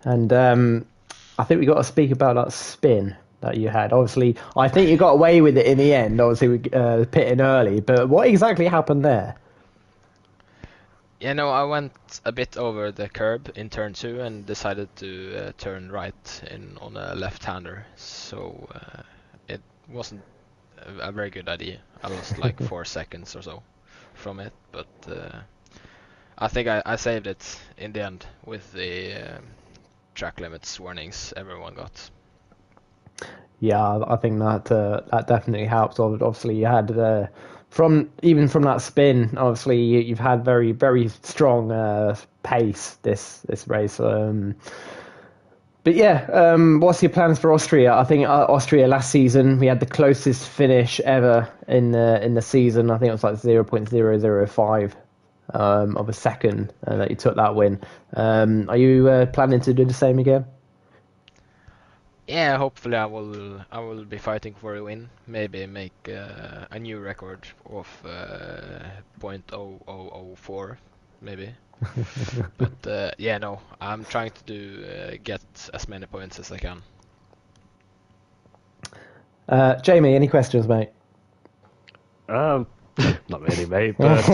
S1: And I think we got to speak about that spin that you had. Obviously, I think you got away with it in the end. Obviously, we pitting early, but what exactly happened there?
S5: Yeah, no, I went a bit over the curb in turn 2 and decided to turn right on a left-hander, so it wasn't a very good idea. I lost like 4 seconds or so. from it, but I think I saved it in the end with the track limits warnings everyone got.
S1: Yeah, I think that definitely helps. Obviously, you had from that spin. Obviously, you've had very strong pace this race. But yeah, what's your plans for Austria? I think Austria last season we had the closest finish ever in the season. I think it was like 0.005 of a second that you took that win. Are you planning to do the same again?
S5: Yeah, hopefully I will be fighting for a win. Maybe make a new record of .0004, maybe. But yeah, no, I'm trying to get as many points as I can.
S1: Jamie, any questions, mate?
S2: Not really, mate. But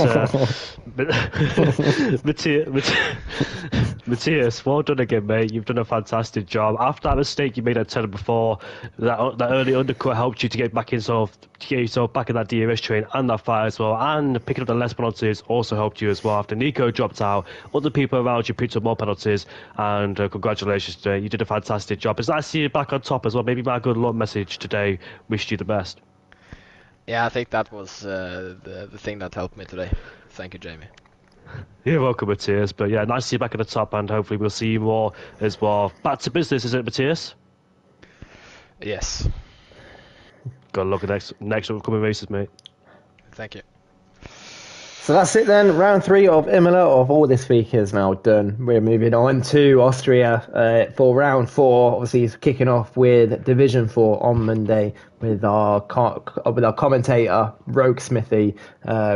S2: Matthias, well done again, mate. You've done a fantastic job. After that mistake you made at Tenor before, that early undercut helped you to get back in to get yourself back in that DRS train and that fight as well. And picking up the less penalties also helped you as well. After Nico dropped out, other people around you picked up more penalties. And congratulations today. You did a fantastic job. It's nice to see you back on top as well. Maybe my good luck message today. Wished you the best.
S5: Yeah, I think that was the thing that helped me today. Thank you, Jamie.
S2: You're welcome, Matthias. But yeah, nice to see you back at the top, and hopefully we'll see you more as well. Back to business, is it, Matthias?
S5: Yes.
S2: Got to look at next upcoming races, mate.
S5: Thank you.
S1: So that's it then. Round 3 of Imola of all this week is now done. We're moving on to Austria for round 4. Obviously, it's kicking off with Division 4 on Monday with our commentator Rogue Smithy,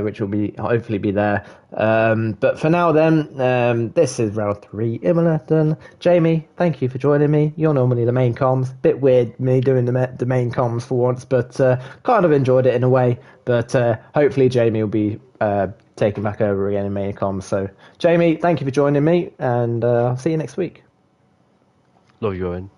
S1: which will hopefully be there. But for now, then, this is round 3 Imola done. Jamie, thank you for joining me. You're normally the main comms. Bit weird me doing the main comms for once, but kind of enjoyed it in a way. But hopefully Jamie will be taking back over again in main comms. So Jamie, thank you for joining me, and I'll see you next week.
S2: Love you, Owen.